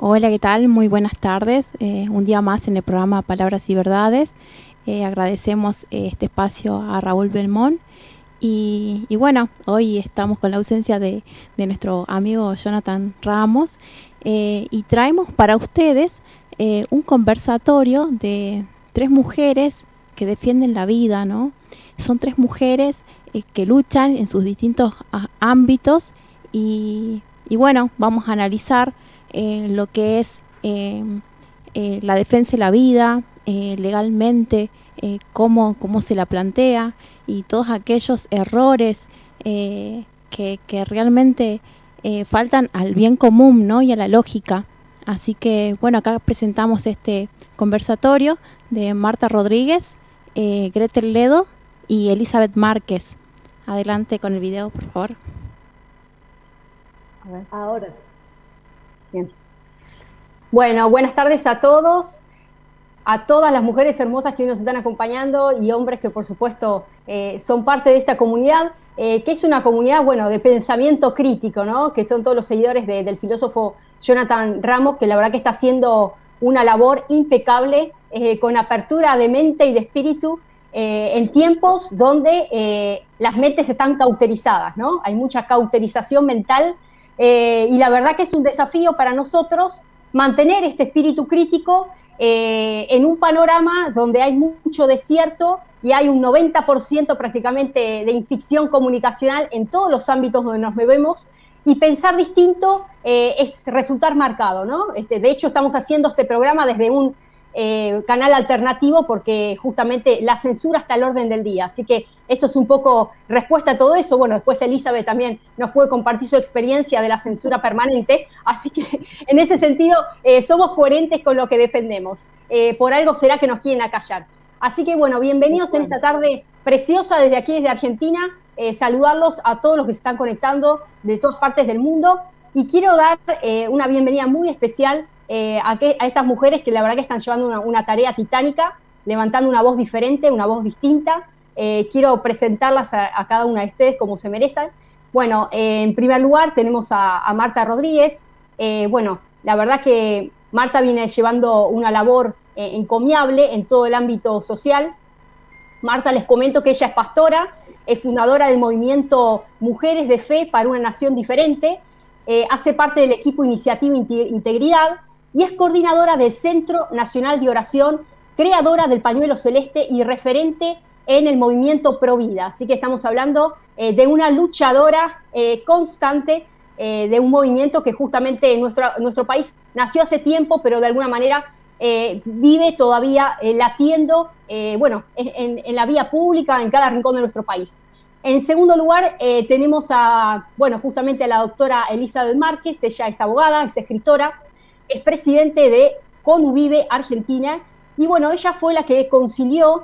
Hola, ¿qué tal? Muy buenas tardes. Un día más en el programa Palabras y Verdades. Agradecemos este espacio a Raúl Belmont. Y bueno, hoy estamos con la ausencia de nuestro amigo Jonathan Ramos y traemos para ustedes un conversatorio de tres mujeres que defienden la vida, ¿no? Son tres mujeres que luchan en sus distintos ámbitos y bueno, vamos a analizar lo que es la defensa de la vida legalmente, cómo se la plantea y todos aquellos errores que realmente faltan al bien común, ¿no? Y a la lógica. Así que, bueno, acá presentamos este conversatorio de Marta Rodríguez, Gretel Ledo y Elizabeth Márquez. Adelante con el video, por favor. A ver. Ahora sí. Bien. Bueno, buenas tardes a todos, a todas las mujeres hermosas que hoy nos están acompañando y hombres que por supuesto son parte de esta comunidad, que es una comunidad, bueno, de pensamiento crítico, ¿no? Que son todos los seguidores del filósofo Jonathan Ramos, que la verdad que está haciendo una labor impecable, con apertura de mente y de espíritu, en tiempos donde las mentes están cauterizadas, ¿no? Hay mucha cauterización mental, y la verdad que es un desafío para nosotros mantener este espíritu crítico en un panorama donde hay mucho desierto y hay un 90% prácticamente de inficción comunicacional en todos los ámbitos donde nos movemos, y pensar distinto es resultar marcado, ¿no? De hecho, estamos haciendo este programa desde un canal alternativo porque justamente la censura está al orden del día, así que esto es un poco respuesta a todo eso. Bueno, después Elizabeth también nos puede compartir su experiencia de la censura permanente, así que en ese sentido somos coherentes con lo que defendemos. Por algo será que nos quieren acallar. Así que bueno, bienvenidos en esta tarde preciosa desde aquí, desde Argentina, saludarlos a todos los que se están conectando de todas partes del mundo, y quiero dar una bienvenida muy especial a estas mujeres que la verdad que están llevando una tarea titánica, levantando una voz diferente, una voz distinta. Quiero presentarlas a cada una de ustedes como se merecen. Bueno, en primer lugar tenemos a Marta Rodríguez. Bueno, la verdad que Marta viene llevando una labor encomiable en todo el ámbito social. Marta, les comento que ella es pastora, es fundadora del movimiento Mujeres de Fe para una Nación Diferente, hace parte del equipo Iniciativa Integridad y es coordinadora del Centro Nacional de Oración, creadora del Pañuelo Celeste y referente en el movimiento Pro Vida. Así que estamos hablando de una luchadora constante de un movimiento que justamente en nuestro país nació hace tiempo, pero de alguna manera vive todavía latiendo, bueno, en la vía pública, en cada rincón de nuestro país. En segundo lugar, tenemos bueno, justamente a la doctora Elizabeth Márquez. Ella es abogada, es escritora, es presidente de Convive Argentina, y bueno, ella fue la que concilió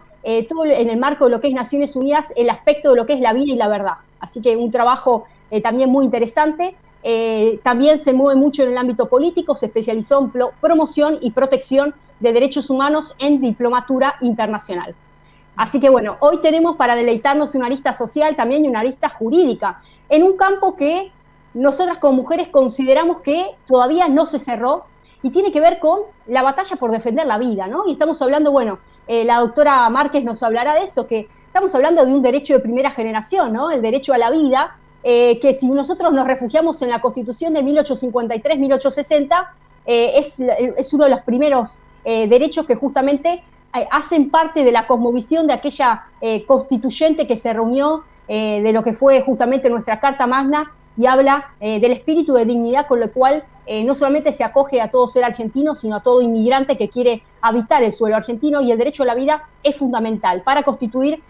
todo en el marco de lo que es Naciones Unidas el aspecto de lo que es la vida y la verdad. Así que un trabajo también muy interesante. También se mueve mucho en el ámbito político, se especializó en promoción y protección de derechos humanos en diplomatura internacional. Así que bueno, hoy tenemos para deleitarnos una arista social también y una arista jurídica, en un campo que nosotras como mujeres consideramos que todavía no se cerró, y tiene que ver con la batalla por defender la vida, ¿no? Y estamos hablando, bueno, la doctora Márquez nos hablará de eso, que estamos hablando de un derecho de primera generación, ¿no? El derecho a la vida, que si nosotros nos refugiamos en la Constitución de 1853-1860, es uno de los primeros derechos que justamente hacen parte de la cosmovisión de aquella constituyente que se reunió, de lo que fue justamente nuestra Carta Magna, y habla del espíritu de dignidad con lo cual no solamente se acoge a todo ser argentino, sino a todo inmigrante que quiere habitar el suelo argentino, y el derecho a la vida es fundamental para constituir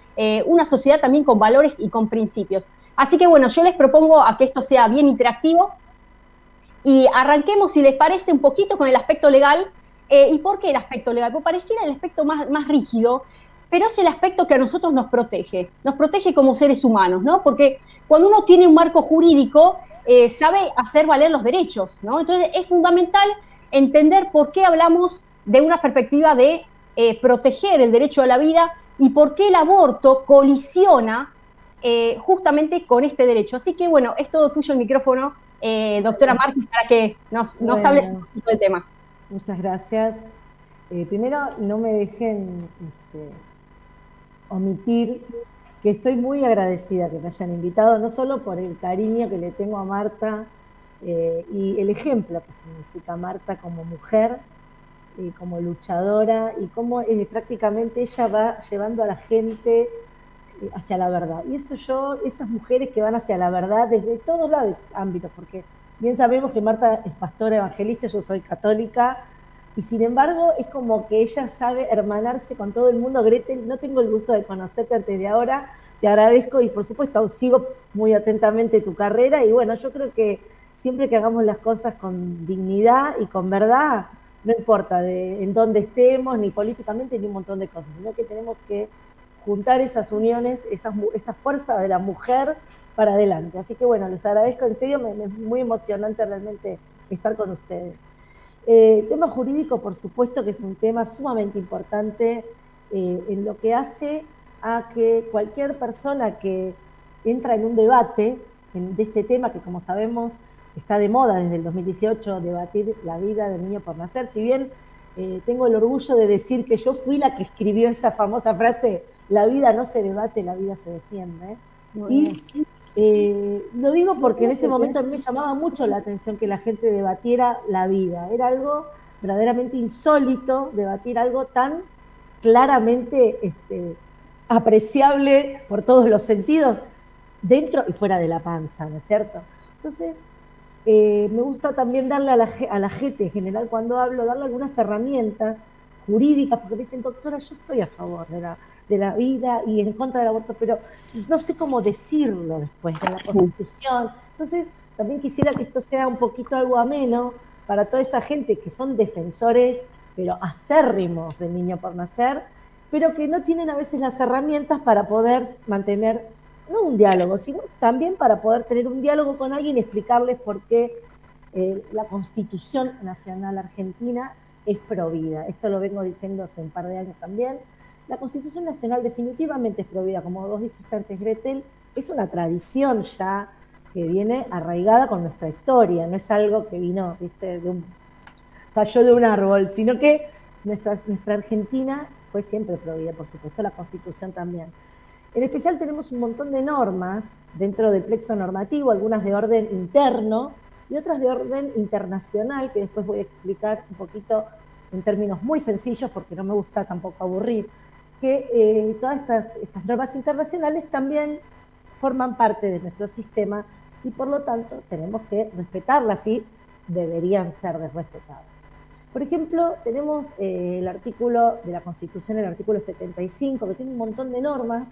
una sociedad también con valores y con principios. Así que bueno, yo les propongo a que esto sea bien interactivo y arranquemos, si les parece, un poquito con el aspecto legal. ¿Y por qué el aspecto legal? Porque pareciera el aspecto más rígido, pero es el aspecto que a nosotros nos protege como seres humanos, ¿no? Porque cuando uno tiene un marco jurídico, sabe hacer valer los derechos, ¿no? Entonces es fundamental entender por qué hablamos de una perspectiva de proteger el derecho a la vida y por qué el aborto colisiona justamente con este derecho. Así que bueno, es todo tuyo el micrófono, doctora Martins, para que nos hables un poquito del tema. Muchas gracias. Primero, no me dejen omitir que estoy muy agradecida que me hayan invitado, no solo por el cariño que le tengo a Marta y el ejemplo que significa Marta como mujer, como luchadora, y cómo prácticamente ella va llevando a la gente hacia la verdad. Y esas mujeres que van hacia la verdad desde todos los ámbitos, porque bien sabemos que Marta es pastora evangelista, yo soy católica, y sin embargo es como que ella sabe hermanarse con todo el mundo. Gretel, no tengo el gusto de conocerte antes de ahora, te agradezco y por supuesto sigo muy atentamente tu carrera, y bueno, yo creo que siempre que hagamos las cosas con dignidad y con verdad, no importa en dónde estemos, ni políticamente, ni un montón de cosas, sino que tenemos que juntar esas uniones, esa fuerza de la mujer para adelante. Así que bueno, les agradezco, en serio, es muy emocionante realmente estar con ustedes. Tema jurídico, por supuesto que es un tema sumamente importante en lo que hace a que cualquier persona que entra en un debate de este tema, que como sabemos está de moda desde el 2018, debatir la vida del niño por nacer, si bien tengo el orgullo de decir que yo fui la que escribió esa famosa frase, la vida no se debate, la vida se defiende. Y lo digo porque en ese momento a mí me llamaba mucho la atención que la gente debatiera la vida. Era algo verdaderamente insólito debatir algo tan claramente apreciable por todos los sentidos, dentro y fuera de la panza, ¿no es cierto? Entonces, me gusta también darle a la gente en general, cuando hablo, darle algunas herramientas jurídicas, porque me dicen, doctora, yo estoy a favor de la vida y en contra del aborto, pero no sé cómo decirlo después de la Constitución. Entonces, también quisiera que esto sea un poquito algo ameno para toda esa gente que son defensores, pero acérrimos del niño por nacer, pero que no tienen a veces las herramientas para poder mantener, no un diálogo, sino también para poder tener un diálogo con alguien y explicarles por qué la Constitución Nacional Argentina es provida. Esto lo vengo diciendo hace un par de años también. La Constitución Nacional definitivamente es provida, como vos dijiste antes, Gretel, es una tradición ya que viene arraigada con nuestra historia, no es algo que vino, ¿viste? Cayó de un árbol, sino que nuestra Argentina fue siempre provida, por supuesto, la Constitución también. En especial tenemos un montón de normas dentro del plexo normativo, algunas de orden interno y otras de orden internacional, que después voy a explicar un poquito en términos muy sencillos, porque no me gusta tampoco aburrir, que todas estas normas internacionales también forman parte de nuestro sistema y por lo tanto tenemos que respetarlas y deberían ser respetadas. Por ejemplo, tenemos el artículo de la Constitución, el artículo 75, que tiene un montón de normas,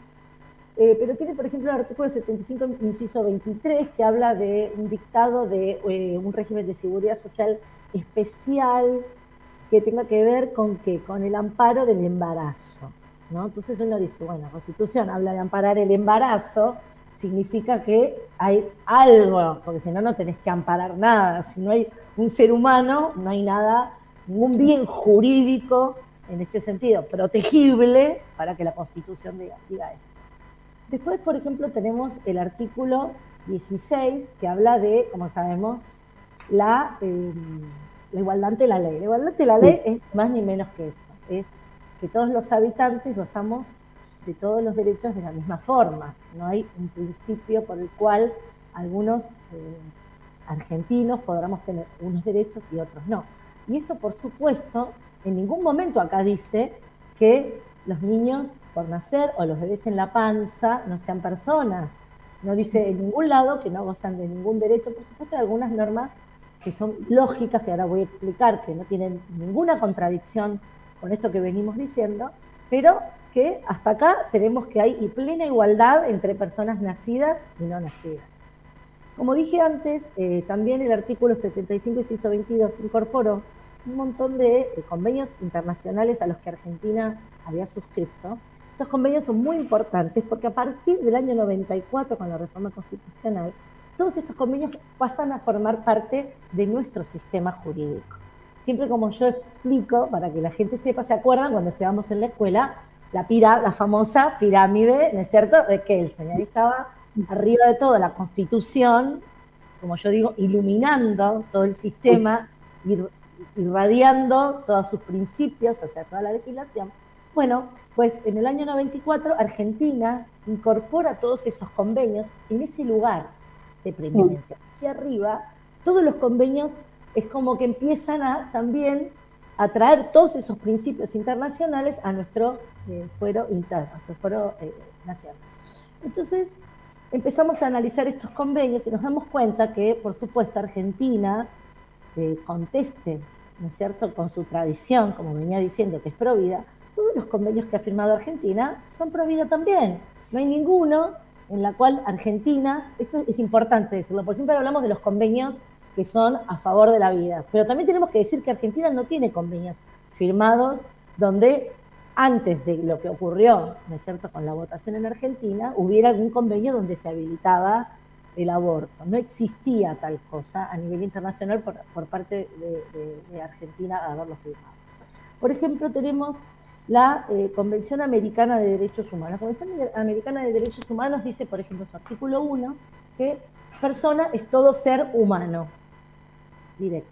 pero tiene, por ejemplo, el artículo 75, inciso 23, que habla de un dictado de un régimen de seguridad social especial que tenga que ver con ¿qué? Con el amparo del embarazo, ¿no? Entonces uno dice, bueno, la Constitución habla de amparar el embarazo, significa que hay algo, porque si no, no tenés que amparar nada. Si no hay un ser humano, no hay nada, ningún bien jurídico en este sentido, protegible para que la Constitución diga eso. Después, por ejemplo, tenemos el artículo 16, que habla de, como sabemos, la igualdad ante la ley. La igualdad ante la ley es más ni menos que eso, es que todos los habitantes gozamos de todos los derechos de la misma forma. No hay un principio por el cual algunos argentinos podamos tener unos derechos y otros no. Y esto, por supuesto, en ningún momento acá dice que los niños por nacer o los bebés en la panza no sean personas. No dice en ningún lado que no gozan de ningún derecho. Por supuesto, hay algunas normas que son lógicas, que ahora voy a explicar, que no tienen ninguna contradicción con esto que venimos diciendo, pero que hasta acá tenemos que hay plena igualdad entre personas nacidas y no nacidas. Como dije antes, también el artículo 75, inciso 22, incorporó un montón de convenios internacionales a los que Argentina había suscrito. Estos convenios son muy importantes porque a partir del año 94, con la reforma constitucional, todos estos convenios pasan a formar parte de nuestro sistema jurídico. Siempre, como yo explico, para que la gente sepa, ¿se acuerdan cuando estudiamos en la escuela? La famosa pirámide, ¿no es cierto?, de Kelsen. Ahí estaba arriba de todo la Constitución, como yo digo, iluminando todo el sistema, irradiando todos sus principios hacia toda la legislación. Bueno, pues en el año 94 Argentina incorpora todos esos convenios en ese lugar de preeminencia. Allí arriba, todos los convenios es como que empiezan a también a traer todos esos principios internacionales a nuestro fuero interno, a nuestro fuero nacional. Entonces, empezamos a analizar estos convenios y nos damos cuenta que, por supuesto, Argentina conteste, ¿no es cierto?, con su tradición, como venía diciendo, que es provida, todos los convenios que ha firmado Argentina son provida también. No hay ninguno en la cual Argentina, esto es importante decirlo, porque siempre hablamos de los convenios que son a favor de la vida, pero también tenemos que decir que Argentina no tiene convenios firmados donde antes de lo que ocurrió, ¿no es cierto?, con la votación en Argentina, hubiera algún convenio donde se habilitaba el aborto. No existía tal cosa a nivel internacional por parte de Argentina haberlo firmado. Por ejemplo, tenemos la Convención Americana de Derechos Humanos. La Convención Americana de Derechos Humanos dice, por ejemplo, en su artículo 1, que persona es todo ser humano. Directo.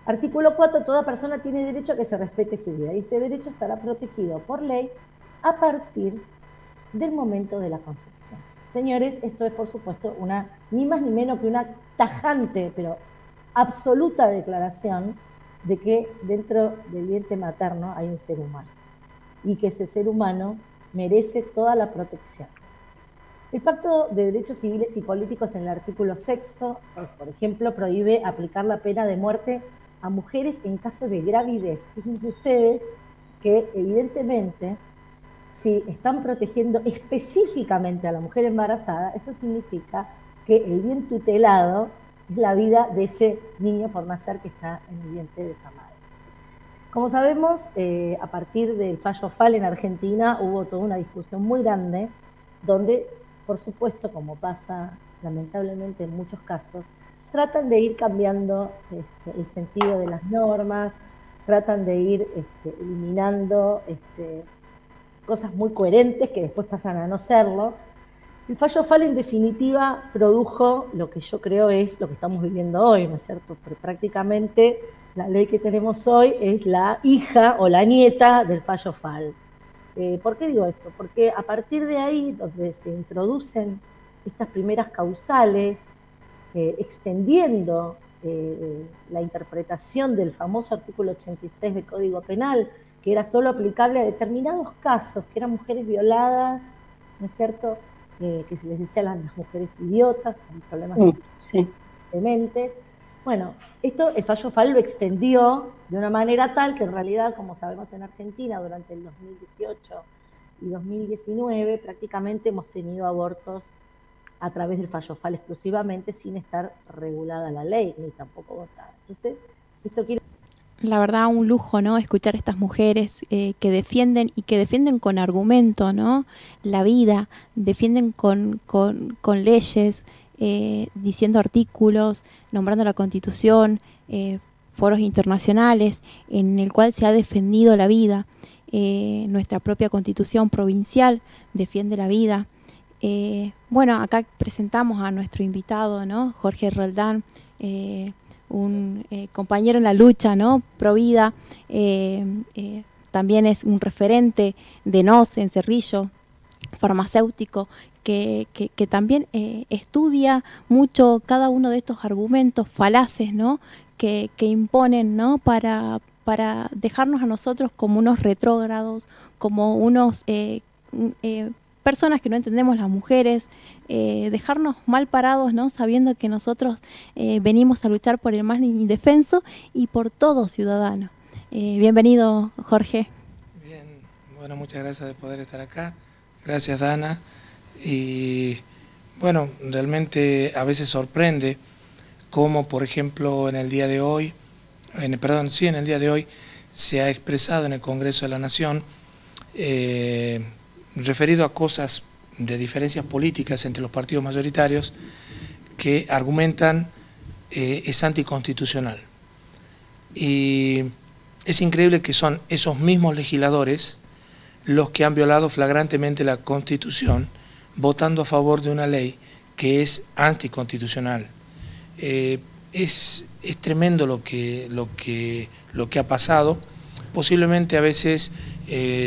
Artículo 4, toda persona tiene derecho a que se respete su vida, y este derecho estará protegido por ley a partir del momento de la concepción. Señores, esto es, por supuesto, ni más ni menos que una tajante, pero absoluta declaración de que dentro del vientre materno hay un ser humano, y que ese ser humano merece toda la protección. El Pacto de Derechos Civiles y Políticos en el artículo 6, pues, por ejemplo, prohíbe aplicar la pena de muerte a mujeres en caso de gravidez. Fíjense ustedes que evidentemente si están protegiendo específicamente a la mujer embarazada, esto significa que el bien tutelado es la vida de ese niño por nacer que está en el vientre de esa madre. Como sabemos, a partir del fallo FAL en Argentina hubo toda una discusión muy grande donde, por supuesto, como pasa lamentablemente en muchos casos, tratan de ir cambiando el sentido de las normas, tratan de ir eliminando cosas muy coherentes que después pasan a no serlo. El fallo FAL en definitiva produjo lo que yo creo es lo que estamos viviendo hoy, ¿no es cierto? Porque prácticamente la ley que tenemos hoy es la hija o la nieta del fallo FAL. ¿Por qué digo esto? Porque a partir de ahí, donde se introducen estas primeras causales, extendiendo la interpretación del famoso artículo 86 del Código Penal, que era solo aplicable a determinados casos, que eran mujeres violadas, ¿no es cierto?, que se les decía las mujeres idiotas, con problemas de mentes. Bueno, el fallo FAL lo extendió de una manera tal que en realidad, como sabemos en Argentina, durante el 2018 y 2019, prácticamente hemos tenido abortos a través del fallo FAL exclusivamente, sin estar regulada la ley, ni tampoco votada. Entonces, esto quiere... La verdad, un lujo, ¿no?, escuchar a estas mujeres que defienden y que defienden con argumento, ¿no?, la vida, defienden con leyes, diciendo artículos, nombrando la Constitución, foros internacionales en el cual se ha defendido la vida. Nuestra propia Constitución provincial defiende la vida. Bueno, acá presentamos a nuestro invitado, ¿no?, Jorge Roldán, un compañero en la lucha, ¿no?, pro vida, también es un referente de NOS en Cerrillo, farmacéutico, que también estudia mucho cada uno de estos argumentos falaces, ¿no?, que imponen, ¿no?, para dejarnos a nosotros como unos retrógrados, como unos personas que no entendemos las mujeres, dejarnos mal parados, ¿no?, sabiendo que nosotros venimos a luchar por el más indefenso y por todo ciudadano. Bienvenido, Jorge. Bien, bueno, muchas gracias de poder estar acá. Gracias, Dana. Y bueno, realmente a veces sorprende cómo, por ejemplo, en el día de hoy, en el día de hoy se ha expresado en el Congreso de la Nación referido a cosas de diferencias políticas entre los partidos mayoritarios que argumentan es anticonstitucional. Y es increíble que son esos mismos legisladores los que han violado flagrantemente la Constitución votando a favor de una ley que es anticonstitucional. Es tremendo lo que ha pasado. Posiblemente a veces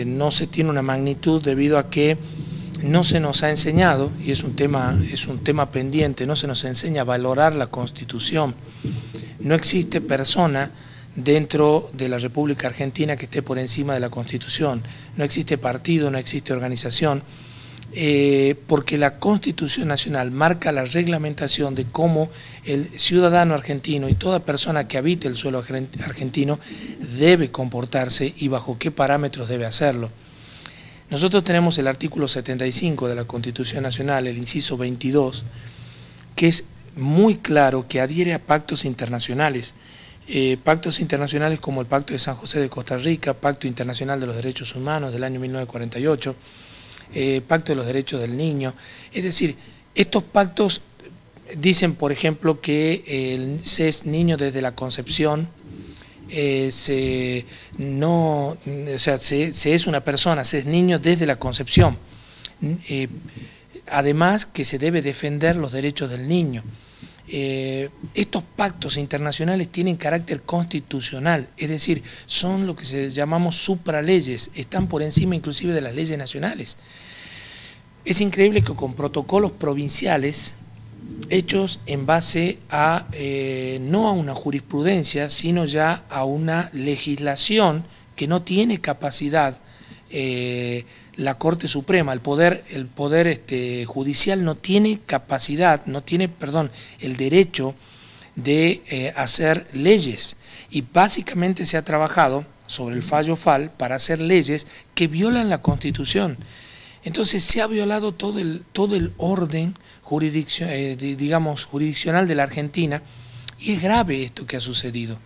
no se tiene una magnitud debido a que no se nos ha enseñado, y es un tema pendiente, no se nos enseña a valorar la Constitución. No existe persona dentro de la República Argentina que esté por encima de la Constitución. No existe partido, no existe organización, porque la Constitución Nacional marca la reglamentación de cómo el ciudadano argentino y toda persona que habite el suelo argentino debe comportarse y bajo qué parámetros debe hacerlo. Nosotros tenemos el artículo 75 de la Constitución Nacional, el inciso 22, que es muy claro, que adhiere a pactos internacionales como el Pacto de San José de Costa Rica, Pacto Internacional de los Derechos Humanos del año 1948, Pacto de los Derechos del Niño. Es decir, estos pactos dicen, por ejemplo, que se es niño desde la concepción, se es una persona, se es niño desde la concepción. Además que se debe defender los derechos del niño. Estos pactos internacionales tienen carácter constitucional, es decir, son lo que llamamos supraleyes, están por encima inclusive de las leyes nacionales. Es increíble que con protocolos provinciales hechos en base a no a una jurisprudencia, sino ya a una legislación que no tiene capacidad, la Corte Suprema, el poder judicial no tiene capacidad, no tiene, el derecho de hacer leyes, y básicamente se ha trabajado sobre el fallo FAL para hacer leyes que violan la Constitución. Entonces se ha violado todo el orden jurisdiccional de la Argentina, y es grave esto que ha sucedido.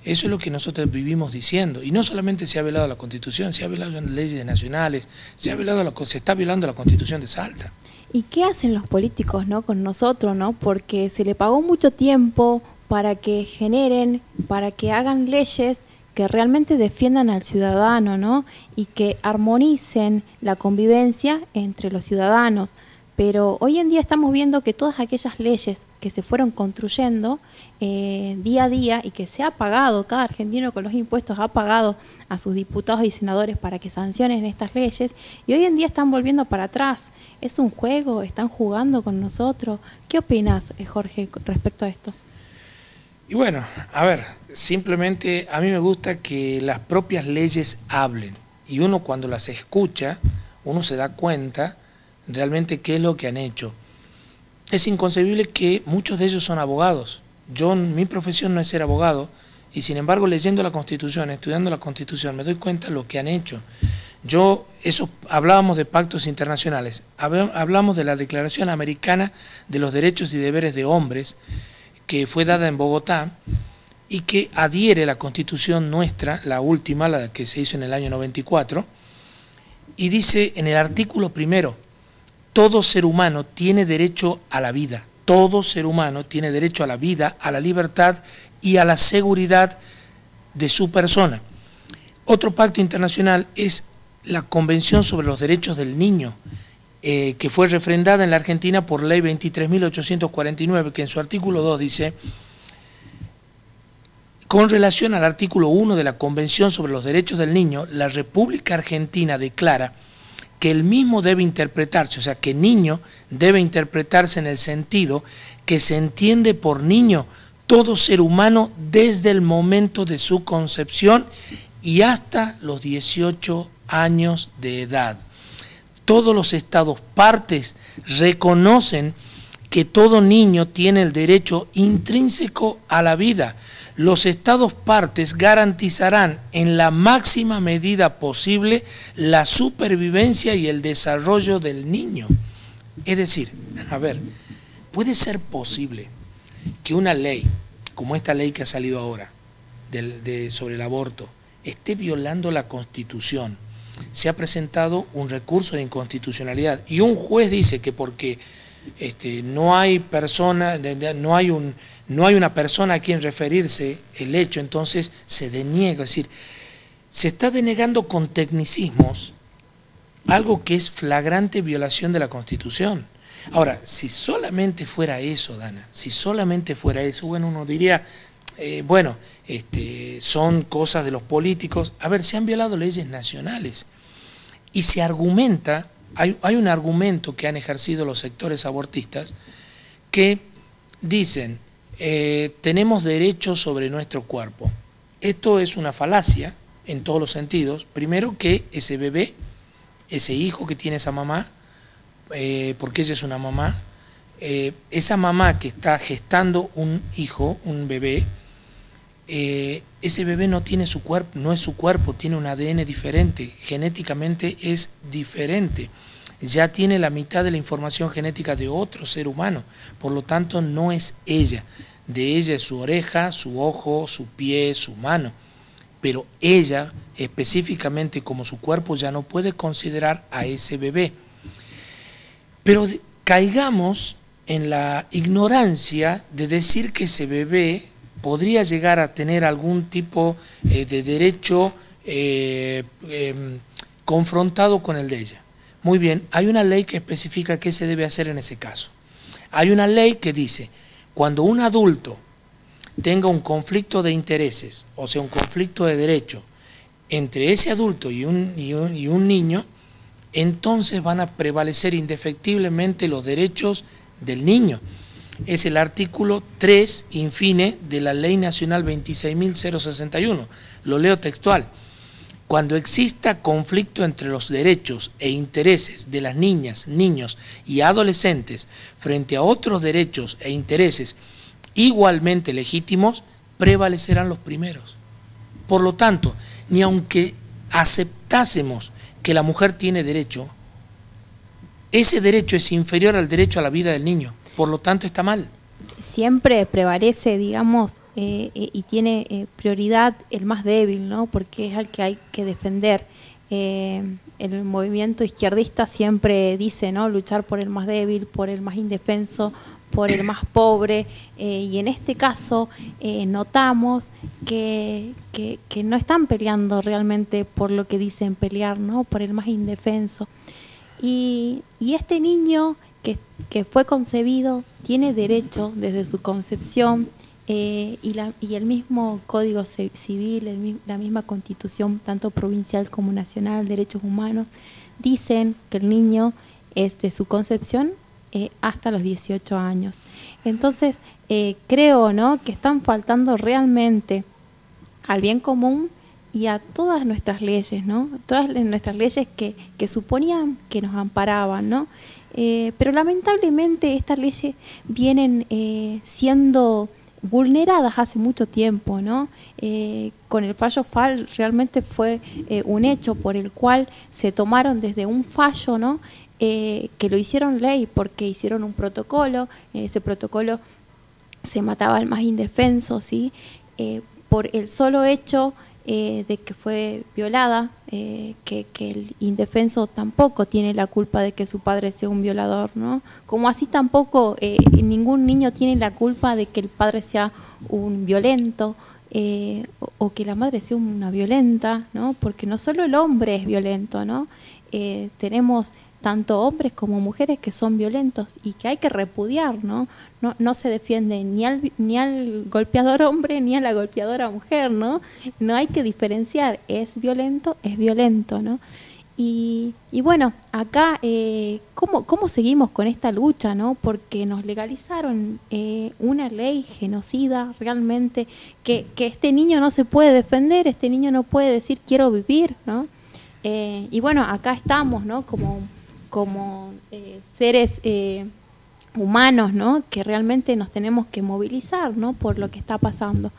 Eso es lo que nosotros vivimos diciendo, y no solamente se ha violado la Constitución, se ha violado las leyes nacionales, se está violando la Constitución de Salta. ¿Y qué hacen los políticos, no, con nosotros, no? Porque se le pagó mucho tiempo para que generen, para que hagan leyes que realmente defiendan al ciudadano, ¿no? Y que armonicen la convivencia entre los ciudadanos. Pero hoy en día estamos viendo que todas aquellas leyes que se fueron construyendo día a día, y que se ha pagado, cada argentino con los impuestos ha pagado a sus diputados y senadores para que sancionen estas leyes, y hoy en día están volviendo para atrás. ¿Es un juego? ¿Están jugando con nosotros? ¿Qué opinas, Jorge, respecto a esto? Y bueno, a ver, simplemente a mí me gusta que las propias leyes hablen, y uno cuando las escucha, uno se da cuenta realmente qué es lo que han hecho. Es inconcebible que muchos de ellos son abogados. Mi profesión no es ser abogado, y sin embargo leyendo la Constitución, estudiando la Constitución, me doy cuenta de lo que han hecho. Hablábamos de pactos internacionales, hablamos de la Declaración Americana de los Derechos y Deberes de Hombres, que fue dada en Bogotá, y que adhiere a la Constitución nuestra, la última, la que se hizo en el año 94, y dice en el artículo primero: todo ser humano tiene derecho a la vida. Todo ser humano tiene derecho a la vida, a la libertad y a la seguridad de su persona. Otro pacto internacional es la Convención sobre los Derechos del Niño, que fue refrendada en la Argentina por Ley 23.849, que en su artículo 2 dice: con relación al artículo 1 de la Convención sobre los Derechos del Niño, la República Argentina declara que el mismo debe interpretarse, o sea, que niño debe interpretarse en el sentido que se entiende por niño todo ser humano desde el momento de su concepción y hasta los 18 años de edad. Todos los estados partes reconocen que todo niño tiene el derecho intrínseco a la vida. Los estados partes garantizarán en la máxima medida posible la supervivencia y el desarrollo del niño. Es decir, a ver, ¿puede ser posible que una ley, como esta ley que ha salido ahora, sobre el aborto, esté violando la Constitución? Se ha presentado un recurso de inconstitucionalidad y un juez dice que porque no hay una persona a quien referirse el hecho, entonces se deniega. Es decir, se está denegando con tecnicismos algo que es flagrante violación de la Constitución. Ahora, si solamente fuera eso, Dana, si solamente fuera eso, bueno, uno diría, son cosas de los políticos. A ver, se han violado leyes nacionales y se argumenta, hay un argumento que han ejercido los sectores abortistas que dicen, tenemos derechos sobre nuestro cuerpo. Esto es una falacia en todos los sentidos. Primero, que ese bebé, ese hijo que tiene esa mamá, porque ella es una mamá, esa mamá que está gestando un hijo, un bebé, ese bebé no tiene su cuerpo, no es su cuerpo, tiene un ADN diferente, genéticamente es diferente, ya tiene la mitad de la información genética de otro ser humano, por lo tanto no es ella. De ella es su oreja, su ojo, su pie, su mano, pero ella específicamente como su cuerpo ya no puede considerar a ese bebé. Pero caigamos en la ignorancia de decir que ese bebé podría llegar a tener algún tipo de derecho confrontado con el de ella. Muy bien, hay una ley que especifica qué se debe hacer en ese caso. Hay una ley que dice, cuando un adulto tenga un conflicto de intereses, o sea, un conflicto de derecho entre ese adulto y un niño, entonces van a prevalecer indefectiblemente los derechos del niño. Es el artículo 3, infine, de la Ley Nacional 26.061. Lo leo textual. Cuando exista conflicto entre los derechos e intereses de las niñas, niños y adolescentes frente a otros derechos e intereses igualmente legítimos, prevalecerán los primeros. Por lo tanto, ni aunque aceptásemos que la mujer tiene derecho, ese derecho es inferior al derecho a la vida del niño, por lo tanto está mal. Siempre prevalece, digamos, y tiene prioridad el más débil, ¿no? Porque es al que hay que defender. El movimiento izquierdista siempre dice, ¿no?, luchar por el más débil, por el más indefenso, por el más pobre, y en este caso notamos que no están peleando realmente por lo que dicen pelear, ¿no?, por el más indefenso. Y este niño que fue concebido tiene derecho desde su concepción, y el mismo Código Civil, la misma Constitución, tanto provincial como nacional, derechos humanos, dicen que el niño es de su concepción hasta los 18 años. Entonces, creo, ¿no?, que están faltando realmente al bien común y a todas nuestras leyes, ¿no? Todas nuestras leyes que suponían que nos amparaban, ¿no? Pero lamentablemente estas leyes vienen siendo vulneradas hace mucho tiempo, ¿no? Con el fallo FAL realmente fue un hecho por el cual se tomaron desde un fallo, ¿no?, que lo hicieron ley porque hicieron un protocolo. En ese protocolo se mataba al más indefenso, ¿sí? Por el solo hecho de que fue violada, que el indefenso tampoco tiene la culpa de que su padre sea un violador, ¿no? Como así tampoco ningún niño tiene la culpa de que el padre sea un violento, o que la madre sea una violenta, ¿no? Porque no solo el hombre es violento, ¿no? Tenemos tanto hombres como mujeres que son violentos y que hay que repudiar, ¿no? No se defiende ni al golpeador hombre ni a la golpeadora mujer, ¿no? No hay que diferenciar, es violento, ¿no? Y bueno, acá, ¿cómo seguimos con esta lucha, ¿no? Porque nos legalizaron una ley genocida realmente, que este niño no se puede defender, este niño no puede decir quiero vivir, ¿no? Y bueno, acá estamos, ¿no?, como seres humanos, ¿no?, que realmente nos tenemos que movilizar, ¿no?, por lo que está pasando.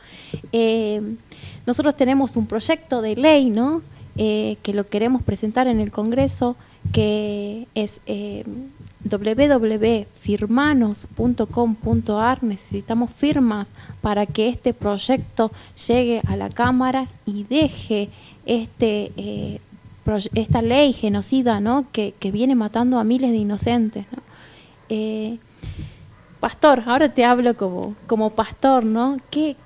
Nosotros tenemos un proyecto de ley, ¿no?, que lo queremos presentar en el Congreso, que es www.firmanos.com.ar. Necesitamos firmas para que este proyecto llegue a la Cámara y deje esta ley genocida, ¿no?, que viene matando a miles de inocentes, ¿no? Pastor, ahora te hablo como pastor, ¿no? ¿Qué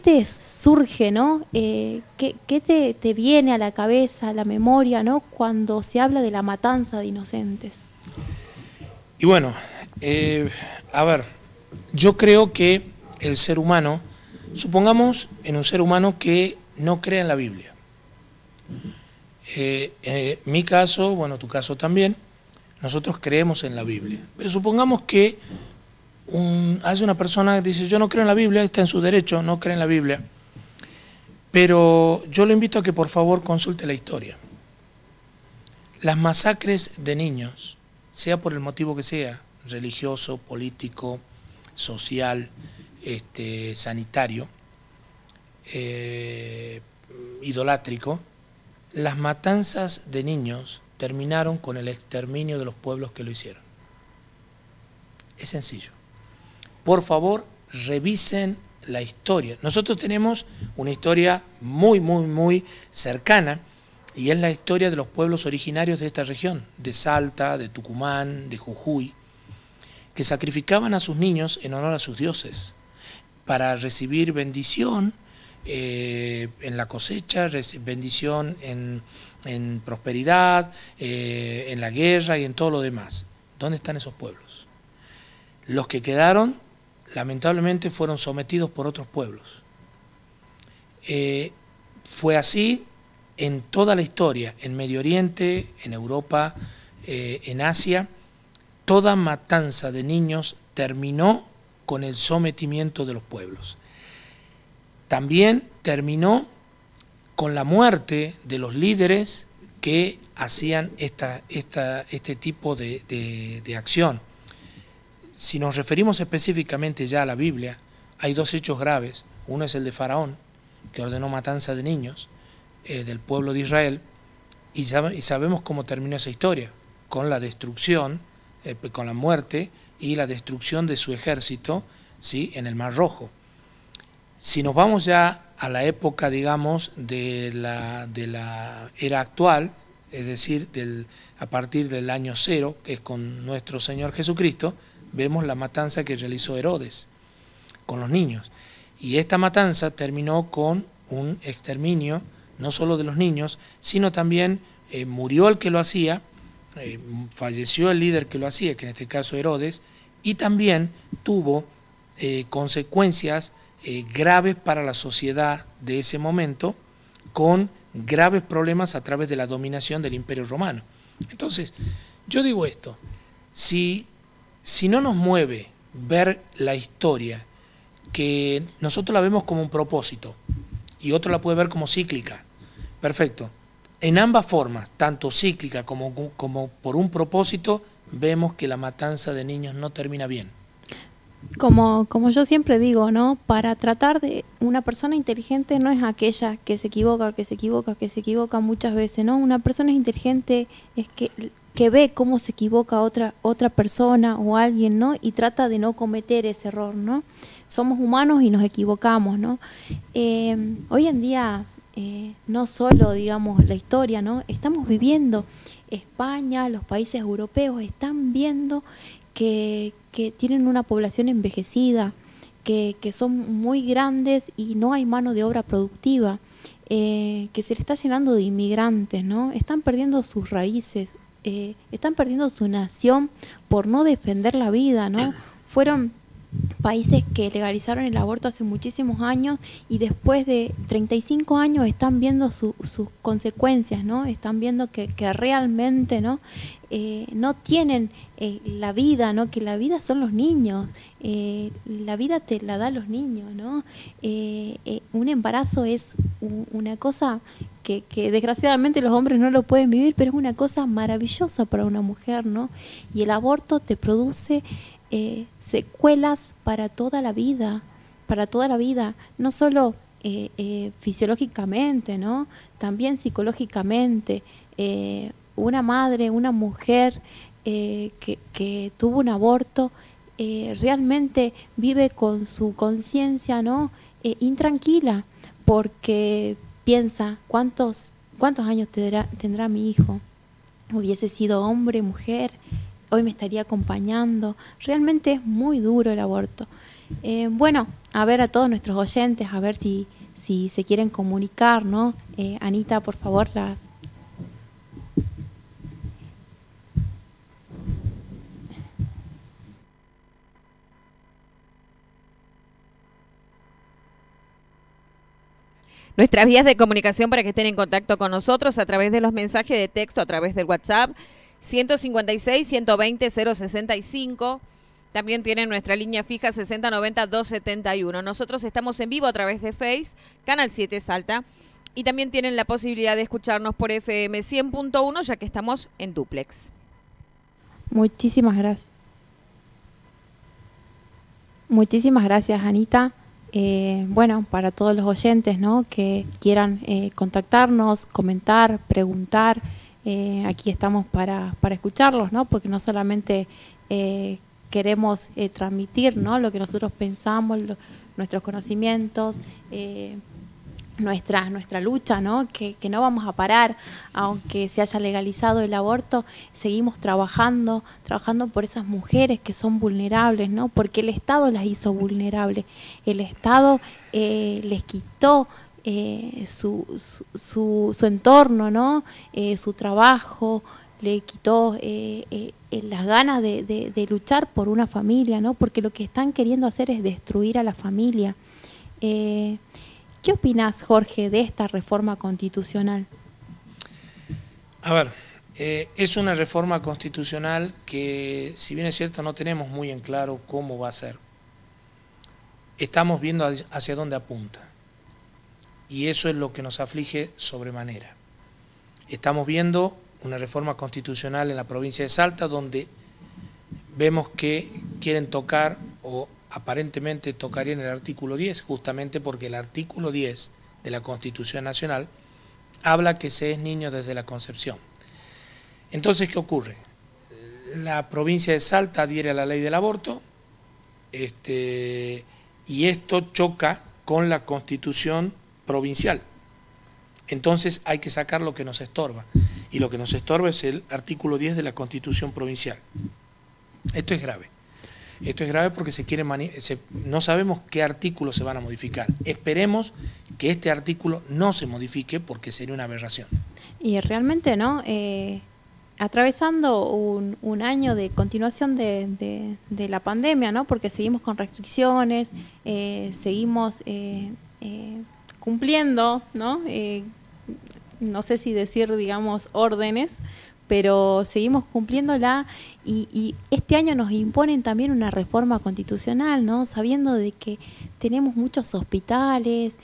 te surge, ¿no? ¿Qué te viene a la cabeza, a la memoria, ¿no?, cuando se habla de la matanza de inocentes? Y bueno, a ver, yo creo que el ser humano, supongamos en un ser humano que no cree en la Biblia. Mi caso, bueno, tu caso también, nosotros creemos en la Biblia. Pero supongamos que hay una persona que dice, yo no creo en la Biblia, está en su derecho, no cree en la Biblia. Pero yo le invito a que por favor consulte la historia. Las masacres de niños, sea por el motivo que sea, religioso, político, social, sanitario, idolátrico, las matanzas de niños terminaron con el exterminio de los pueblos que lo hicieron. Es sencillo. Por favor, revisen la historia. Nosotros tenemos una historia muy cercana, y es la historia de los pueblos originarios de esta región, de Salta, de Tucumán, de Jujuy, que sacrificaban a sus niños en honor a sus dioses, para recibir bendición en la cosecha, bendición en prosperidad, en la guerra y en todo lo demás. ¿Dónde están esos pueblos? Los que quedaron, lamentablemente, fueron sometidos por otros pueblos. Fue así en toda la historia, en Medio Oriente, en Europa, en Asia. Toda matanza de niños terminó con el sometimiento de los pueblos. También terminó con la muerte de los líderes que hacían este tipo de acción. Si nos referimos específicamente ya a la Biblia, hay dos hechos graves. Uno es el de Faraón, que ordenó matanza de niños del pueblo de Israel, y sabemos cómo terminó esa historia, con la destrucción, con la muerte y la destrucción de su ejército, ¿sí?, en el Mar Rojo. Si nos vamos ya a la época, digamos, de la era actual, es decir, a partir del año 0, que es con nuestro Señor Jesucristo, vemos la matanza que realizó Herodes con los niños. Y esta matanza terminó con un exterminio, no solo de los niños, sino también murió el que lo hacía, falleció el líder que lo hacía, que en este caso Herodes, y también tuvo consecuencias graves para la sociedad de ese momento, con graves problemas a través de la dominación del Imperio Romano. Entonces, yo digo esto, si no nos mueve ver la historia, que nosotros la vemos como un propósito, y otro la puede ver como cíclica, perfecto. En ambas formas, tanto cíclica como por un propósito, vemos que la matanza de niños no termina bien. Como yo siempre digo, ¿no? Para tratar de una persona inteligente no es aquella que se equivoca muchas veces, ¿no? Una persona inteligente es que ve cómo se equivoca otra persona o alguien, ¿no? Y trata de no cometer ese error, ¿no? Somos humanos y nos equivocamos, ¿no? Hoy en día, no solo, digamos, la historia, ¿no? Estamos viviendo, España, los países europeos están viendo que tienen una población envejecida, que son muy grandes y no hay mano de obra productiva, que se le está llenando de inmigrantes, ¿no? Están perdiendo sus raíces, están perdiendo su nación por no defender la vida, ¿no? Fueron países que legalizaron el aborto hace muchísimos años y después de 35 años están viendo sus consecuencias, ¿no? Están viendo que realmente, ¿no? No tienen la vida, ¿no? Que la vida son los niños, la vida te la da los niños, ¿no? Un embarazo es una cosa que desgraciadamente los hombres no lo pueden vivir, pero es una cosa maravillosa para una mujer, ¿no? Y el aborto te produce secuelas para toda la vida, no solo fisiológicamente, ¿no? También psicológicamente. Una madre, una mujer que tuvo un aborto realmente vive con su conciencia, ¿no? Intranquila, porque piensa cuántos años tendrá mi hijo, hubiese sido hombre, mujer, hoy me estaría acompañando. Realmente es muy duro el aborto. Bueno, a ver a todos nuestros oyentes, a ver si se quieren comunicar, ¿no? Anita, por favor, Nuestras vías de comunicación para que estén en contacto con nosotros a través de los mensajes de texto, a través del WhatsApp, 156-120-065. También tienen nuestra línea fija 6090-271. Nosotros estamos en vivo a través de Face, Canal 7 Salta. Y también tienen la posibilidad de escucharnos por FM 100.1, ya que estamos en dúplex. Muchísimas gracias. Muchísimas gracias, Anita. Bueno, para todos los oyentes, ¿no?, que quieran contactarnos, comentar, preguntar, aquí estamos para escucharlos, ¿no?, porque no solamente queremos transmitir, ¿no?, lo que nosotros pensamos, nuestros conocimientos, nuestra lucha, ¿no?, que no vamos a parar, aunque se haya legalizado el aborto, seguimos trabajando por esas mujeres que son vulnerables, ¿no?, porque el Estado las hizo vulnerables, el Estado les quitó su entorno, ¿no?, su trabajo, le quitó las ganas de luchar por una familia, ¿no?, porque lo que están queriendo hacer es destruir a la familia. ¿Qué opinás, Jorge, de esta reforma constitucional? A ver, es una reforma constitucional que, si bien es cierto, no tenemos muy en claro cómo va a ser. Estamos viendo hacia dónde apunta. Y eso es lo que nos aflige sobremanera. Estamos viendo una reforma constitucional en la provincia de Salta, donde vemos que quieren tocar o aparentemente tocarían el artículo 10, justamente porque el artículo 10 de la Constitución Nacional habla que se es niño desde la concepción. Entonces, ¿qué ocurre? La provincia de Salta adhiere a la ley del aborto, y esto choca con la Constitución provincial. Entonces hay que sacar lo que nos estorba, y lo que nos estorba es el artículo 10 de la Constitución provincial. Esto es grave. Esto es grave porque no sabemos qué artículos se van a modificar. Esperemos que este artículo no se modifique porque sería una aberración. Y realmente, ¿no? Atravesando un año de continuación de la pandemia, ¿no? Porque seguimos con restricciones, seguimos cumpliendo, ¿no? No sé si decir, digamos, órdenes, pero seguimos cumpliéndola y este año nos imponen también una reforma constitucional, ¿no? Sabiendo de que tenemos muchos hospitales,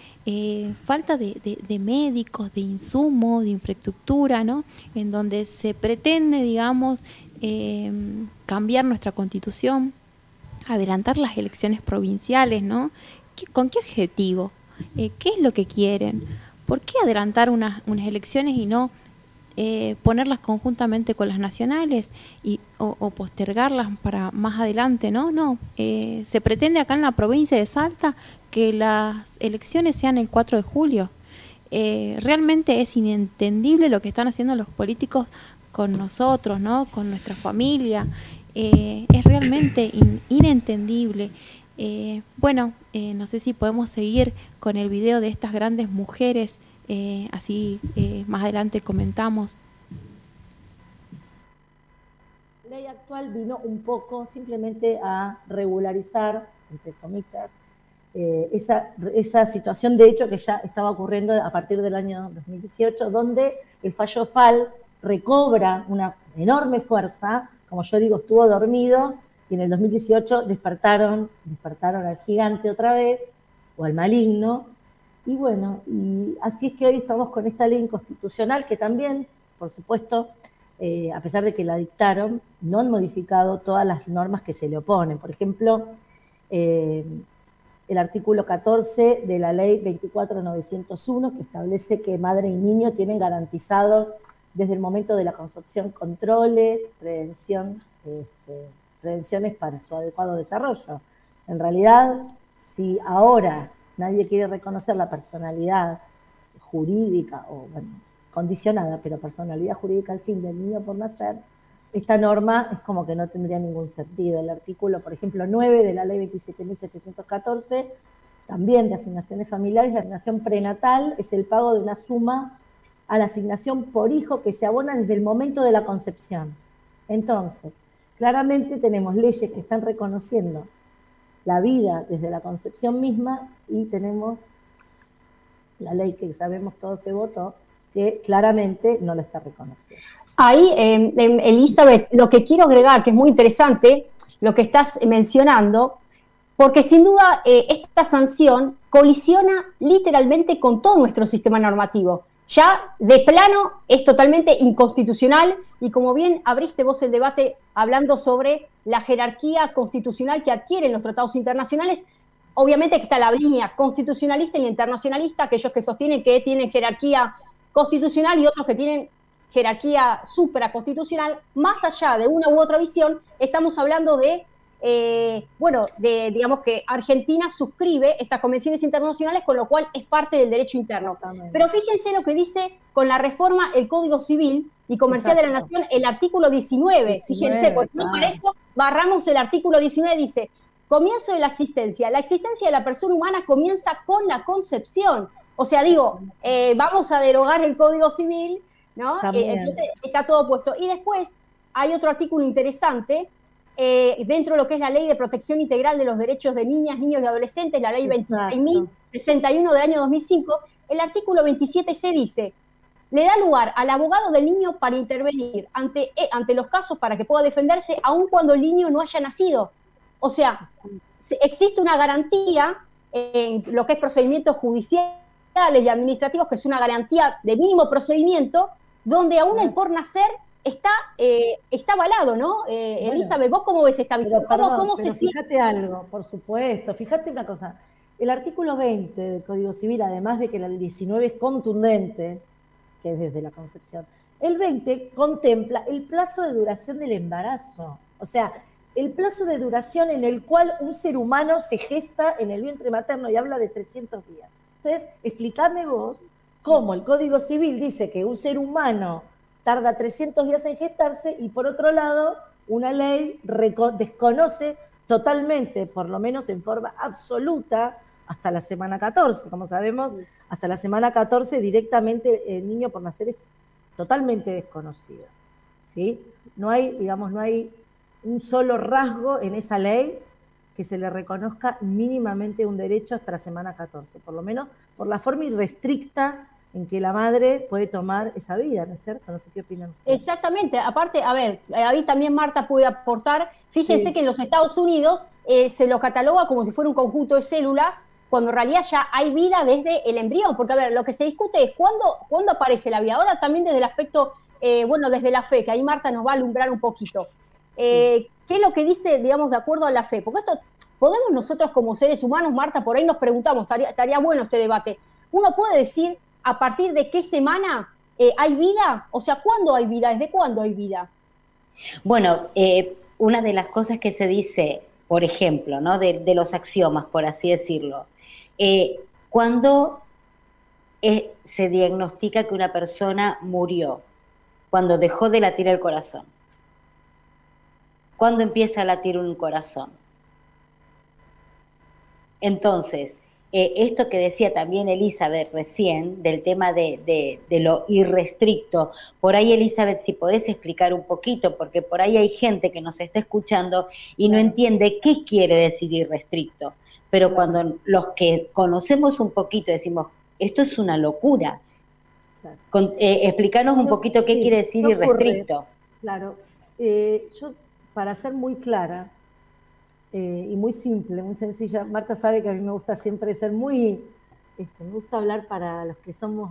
falta de médicos, de insumos, de infraestructura, ¿no? En donde se pretende, digamos, cambiar nuestra constitución, adelantar las elecciones provinciales, ¿no? ¿Con qué objetivo? ¿Qué es lo que quieren? ¿Por qué adelantar unas elecciones y no ponerlas conjuntamente con las nacionales o postergarlas para más adelante? No, se pretende acá en la provincia de Salta que las elecciones sean el 4 de julio. Realmente es inentendible lo que están haciendo los políticos con nosotros, ¿no? Con nuestra familia. Es realmente inentendible. Bueno, no sé si podemos seguir con el video de estas grandes mujeres, así más adelante comentamos. La ley actual vino un poco simplemente a regularizar, entre comillas, esa situación de hecho que ya estaba ocurriendo a partir del año 2018, donde el fallo FAL recobra una enorme fuerza. Como yo digo, estuvo dormido y en el 2018 despertaron al gigante otra vez, o al maligno, y bueno, y así es que hoy estamos con esta ley inconstitucional que también, por supuesto, a pesar de que la dictaron, no han modificado todas las normas que se le oponen. Por ejemplo, el artículo 14 de la ley 24.901, que establece que madre y niño tienen garantizados desde el momento de la concepción controles, prevenciones para su adecuado desarrollo. En realidad, si ahora nadie quiere reconocer la personalidad jurídica, o bueno, condicionada, pero personalidad jurídica al fin del niño por nacer, esta norma es como que no tendría ningún sentido. El artículo, por ejemplo, 9 de la ley 27.714, también de asignaciones familiares, la asignación prenatal es el pago de una suma a la asignación por hijo que se abona desde el momento de la concepción. Entonces, claramente tenemos leyes que están reconociendo la vida desde la concepción misma y tenemos la ley que sabemos todos se votó, que claramente no la está reconociendo. Ahí, Elizabeth, lo que quiero agregar, que es muy interesante, lo que estás mencionando, porque sin duda esta sanción colisiona literalmente con todo nuestro sistema normativo. Ya de plano es totalmente inconstitucional y como bien abriste vos el debate hablando sobre la jerarquía constitucional que adquieren los tratados internacionales, obviamente que está la línea constitucionalista y la internacionalista, aquellos que sostienen que tienen jerarquía constitucional y otros que tienen jerarquía supraconstitucional. Más allá de una u otra visión, estamos hablando de digamos que Argentina suscribe estas convenciones internacionales, con lo cual es parte del derecho interno. Pero fíjense lo que dice con la reforma el Código Civil y Comercial de la Nación, el artículo 19. Fíjense, pues no por eso barramos el artículo 19, dice, comienzo de la existencia. La existencia de la persona humana comienza con la concepción. O sea, digo, vamos a derogar el Código Civil, ¿no? Entonces está todo puesto. Y después hay otro artículo interesante, dentro de lo que es la Ley de Protección Integral de los Derechos de Niñas, Niños y Adolescentes, la Ley 26.061 del año 2005, el artículo 27c dice, le da lugar al abogado del niño para intervenir ante los casos para que pueda defenderse, aun cuando el niño no haya nacido. O sea, existe una garantía en lo que es procedimientos judiciales y administrativos, que es una garantía de mínimo procedimiento, donde aún el por nacer está avalado, ¿no? Bueno, Elizabeth, ¿vos cómo ves esta visión? ¿Cómo se siente? Fíjate algo, por supuesto, fíjate una cosa. El artículo 20 del Código Civil, además de que el 19 es contundente, que es desde la concepción, el 20 contempla el plazo de duración del embarazo. O sea, el plazo de duración en el cual un ser humano se gesta en el vientre materno y habla de 300 días. Entonces, explícame vos cómo el Código Civil dice que un ser humano tarda 300 días en gestarse y por otro lado una ley desconoce totalmente, por lo menos en forma absoluta, hasta la semana 14. Como sabemos, hasta la semana 14 directamente el niño por nacer es totalmente desconocido, ¿sí? No hay un solo rasgo en esa ley que se le reconozca mínimamente un derecho hasta la semana 14, por lo menos por la forma irrestricta en que la madre puede tomar esa vida, ¿no es cierto? No sé qué opinan ustedes. Exactamente. Aparte, a ver, ahí también Marta puede aportar. Fíjense que en los Estados Unidos se lo cataloga como si fuera un conjunto de células, cuando en realidad ya hay vida desde el embrión. Porque, a ver, lo que se discute es cuándo aparece la vida. Ahora también desde el aspecto, desde la fe, que ahí Marta nos va a alumbrar un poquito. ¿Qué es lo que dice, digamos, de acuerdo a la fe? Porque esto, podemos nosotros como seres humanos, Marta, por ahí nos preguntamos, estaría bueno este debate. Uno puede decir, ¿a partir de qué semana hay vida? O sea, ¿cuándo hay vida? ¿Desde cuándo hay vida? Bueno, una de las cosas que se dice, por ejemplo, ¿no? de los axiomas, por así decirlo, cuando se diagnostica que una persona murió, cuando dejó de latir el corazón. ¿Cuándo empieza a latir un corazón? Entonces, esto que decía también Elizabeth recién, del tema de lo irrestricto, por ahí, Elizabeth, si podés explicar un poquito, porque por ahí hay gente que nos está escuchando y no entiende qué quiere decir irrestricto, pero cuando los que conocemos un poquito decimos, esto es una locura, explícanos un poquito qué quiere decir irrestricto. Claro, yo, para ser muy clara, y muy simple, muy sencilla. Marta sabe que a mí me gusta siempre ser me gusta hablar para los que somos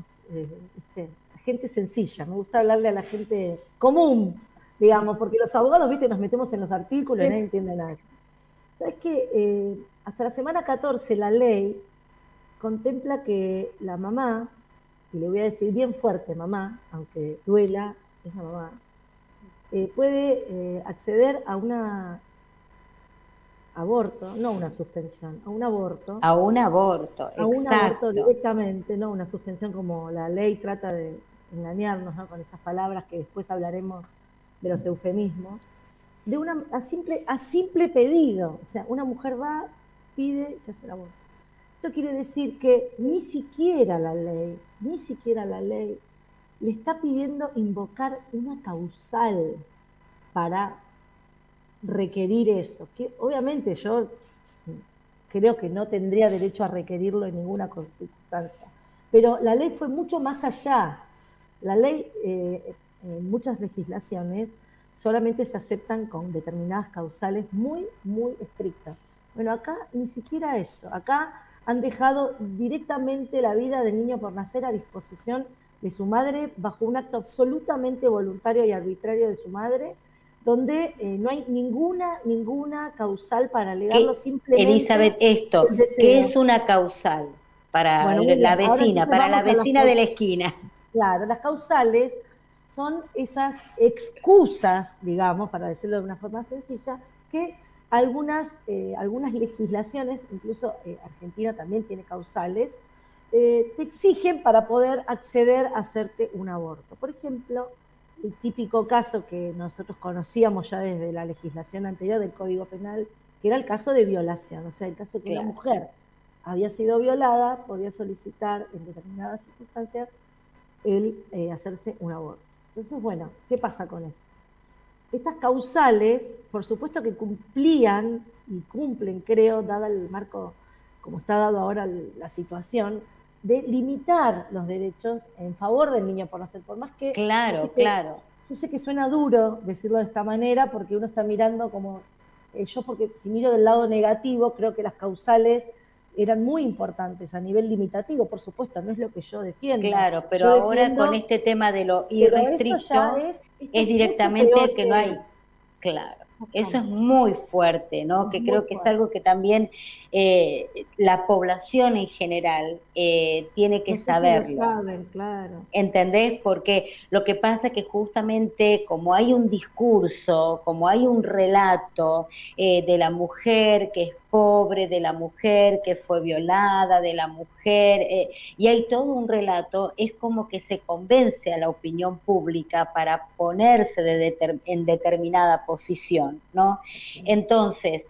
gente sencilla, me gusta hablarle a la gente común, digamos, porque los abogados, viste, nos metemos en los artículos y nadie entiende nada. ¿Sabes qué? Hasta la semana 14 la ley contempla que la mamá, y le voy a decir bien fuerte mamá, aunque duela, es la mamá, puede acceder a una aborto, no una suspensión, a un aborto. A un aborto, exacto. A un aborto directamente, no una suspensión como la ley trata de engañarnos, ¿no? Con esas palabras que después hablaremos de los eufemismos, a simple pedido. O sea, una mujer va, pide, se hace el aborto. Esto quiere decir que ni siquiera la ley le está pidiendo invocar una causal para requerir eso, que obviamente yo creo que no tendría derecho a requerirlo en ninguna circunstancia, Pero la ley fue mucho más allá. La ley, en muchas legislaciones, solamente se aceptan con determinadas causales muy, muy estrictas. Bueno, acá ni siquiera eso. Acá han dejado directamente la vida del niño por nacer a disposición de su madre bajo un acto absolutamente voluntario y arbitrario de su madre, donde no hay ninguna causal para alegarlo, simplemente Elizabeth, esto, ¿qué es una causal para la vecina, para la vecina de la esquina? Claro, las causales son esas excusas, digamos, para decirlo de una forma sencilla, que algunas legislaciones, incluso Argentina también tiene causales, te exigen para poder acceder a hacerte un aborto. Por ejemplo, el típico caso que nosotros conocíamos ya desde la legislación anterior del Código Penal, que era el caso de violación, o sea, el caso que una mujer había sido violada, podía solicitar en determinadas circunstancias el hacerse un aborto. Entonces, bueno, ¿qué pasa con esto? Estas causales, por supuesto que cumplían y cumplen, creo, dada el marco, como está dado ahora la situación, de limitar los derechos en favor del niño por nacer, por más que... Claro. Yo sé que suena duro decirlo de esta manera, porque uno está mirando como... yo, porque si miro del lado negativo, creo que las causales eran muy importantes a nivel limitativo, por supuesto, no es lo que yo defiendo. Claro, pero ahora con este tema de lo irrestricto es directamente que no hay... Claro, eso es muy fuerte, ¿no? Que creo que es algo que también la población en general tiene que saberlo. Si lo saben, claro. ¿Entendés? Porque lo que pasa es que justamente como hay un discurso, como hay un relato de la mujer que es pobre, de la mujer que fue violada, de la mujer, y hay todo un relato, es como que se convence a la opinión pública para ponerse en determinada posición, ¿no? Entonces,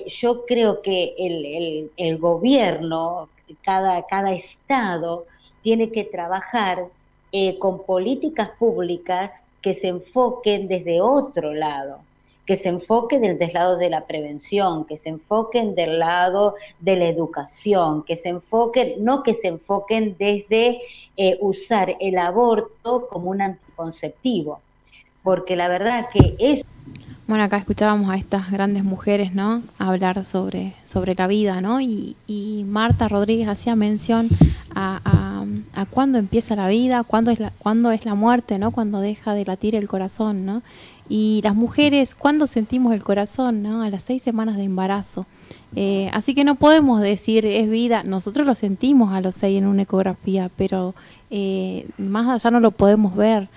yo creo que el gobierno, cada estado, tiene que trabajar con políticas públicas que se enfoquen desde otro lado, que se enfoquen del lado de la prevención, que se enfoquen del lado de la educación, que se enfoquen, no que se enfoquen desde usar el aborto como un anticonceptivo, porque la verdad que es... Bueno, acá escuchábamos a estas grandes mujeres, ¿no?, hablar sobre la vida, ¿no? Y Marta Rodríguez hacía mención a cuándo empieza la vida, cuándo es la muerte, ¿no? Cuándo deja de latir el corazón, ¿no? Y las mujeres, ¿cuándo sentimos el corazón, ¿no? A las 6 semanas de embarazo. Así que no podemos decir es vida, nosotros lo sentimos a los 6 en una ecografía, pero más allá no lo podemos ver.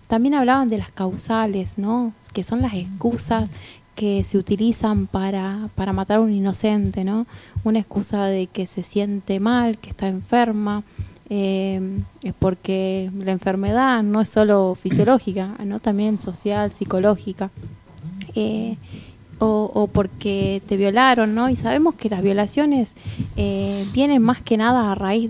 También hablaban de las causales, ¿no?, que son las excusas que se utilizan para matar a un inocente, ¿no? Una excusa de que se siente mal, que está enferma, porque la enfermedad no es solo fisiológica, ¿no?, también social, psicológica, o porque te violaron, ¿no? Y sabemos que las violaciones vienen más que nada a raíz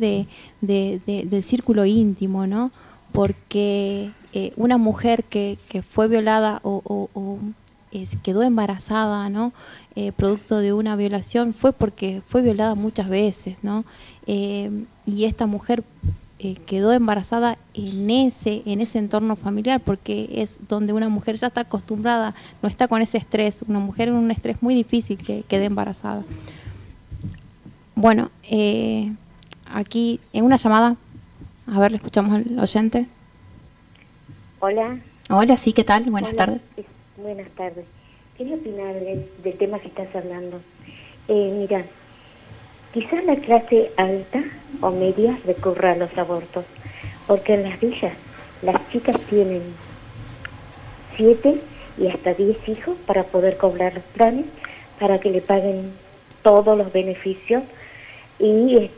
del círculo íntimo, ¿no? Porque una mujer que fue violada o quedó embarazada, ¿no?, producto de una violación, fue porque fue violada muchas veces, ¿no? Y esta mujer quedó embarazada en ese entorno familiar, porque es donde una mujer ya está acostumbrada, no está con ese estrés, una mujer en un estrés muy difícil que quede embarazada. Bueno, aquí en una llamada, a ver, le escuchamos al oyente. Hola. Hola, sí, ¿qué tal? Buenas tardes. Buenas tardes. Quería opinar del tema que estás hablando. Mira, quizás la clase alta o media recurra a los abortos, porque en las villas las chicas tienen 7 y hasta 10 hijos para poder cobrar los planes, para que le paguen todos los beneficios y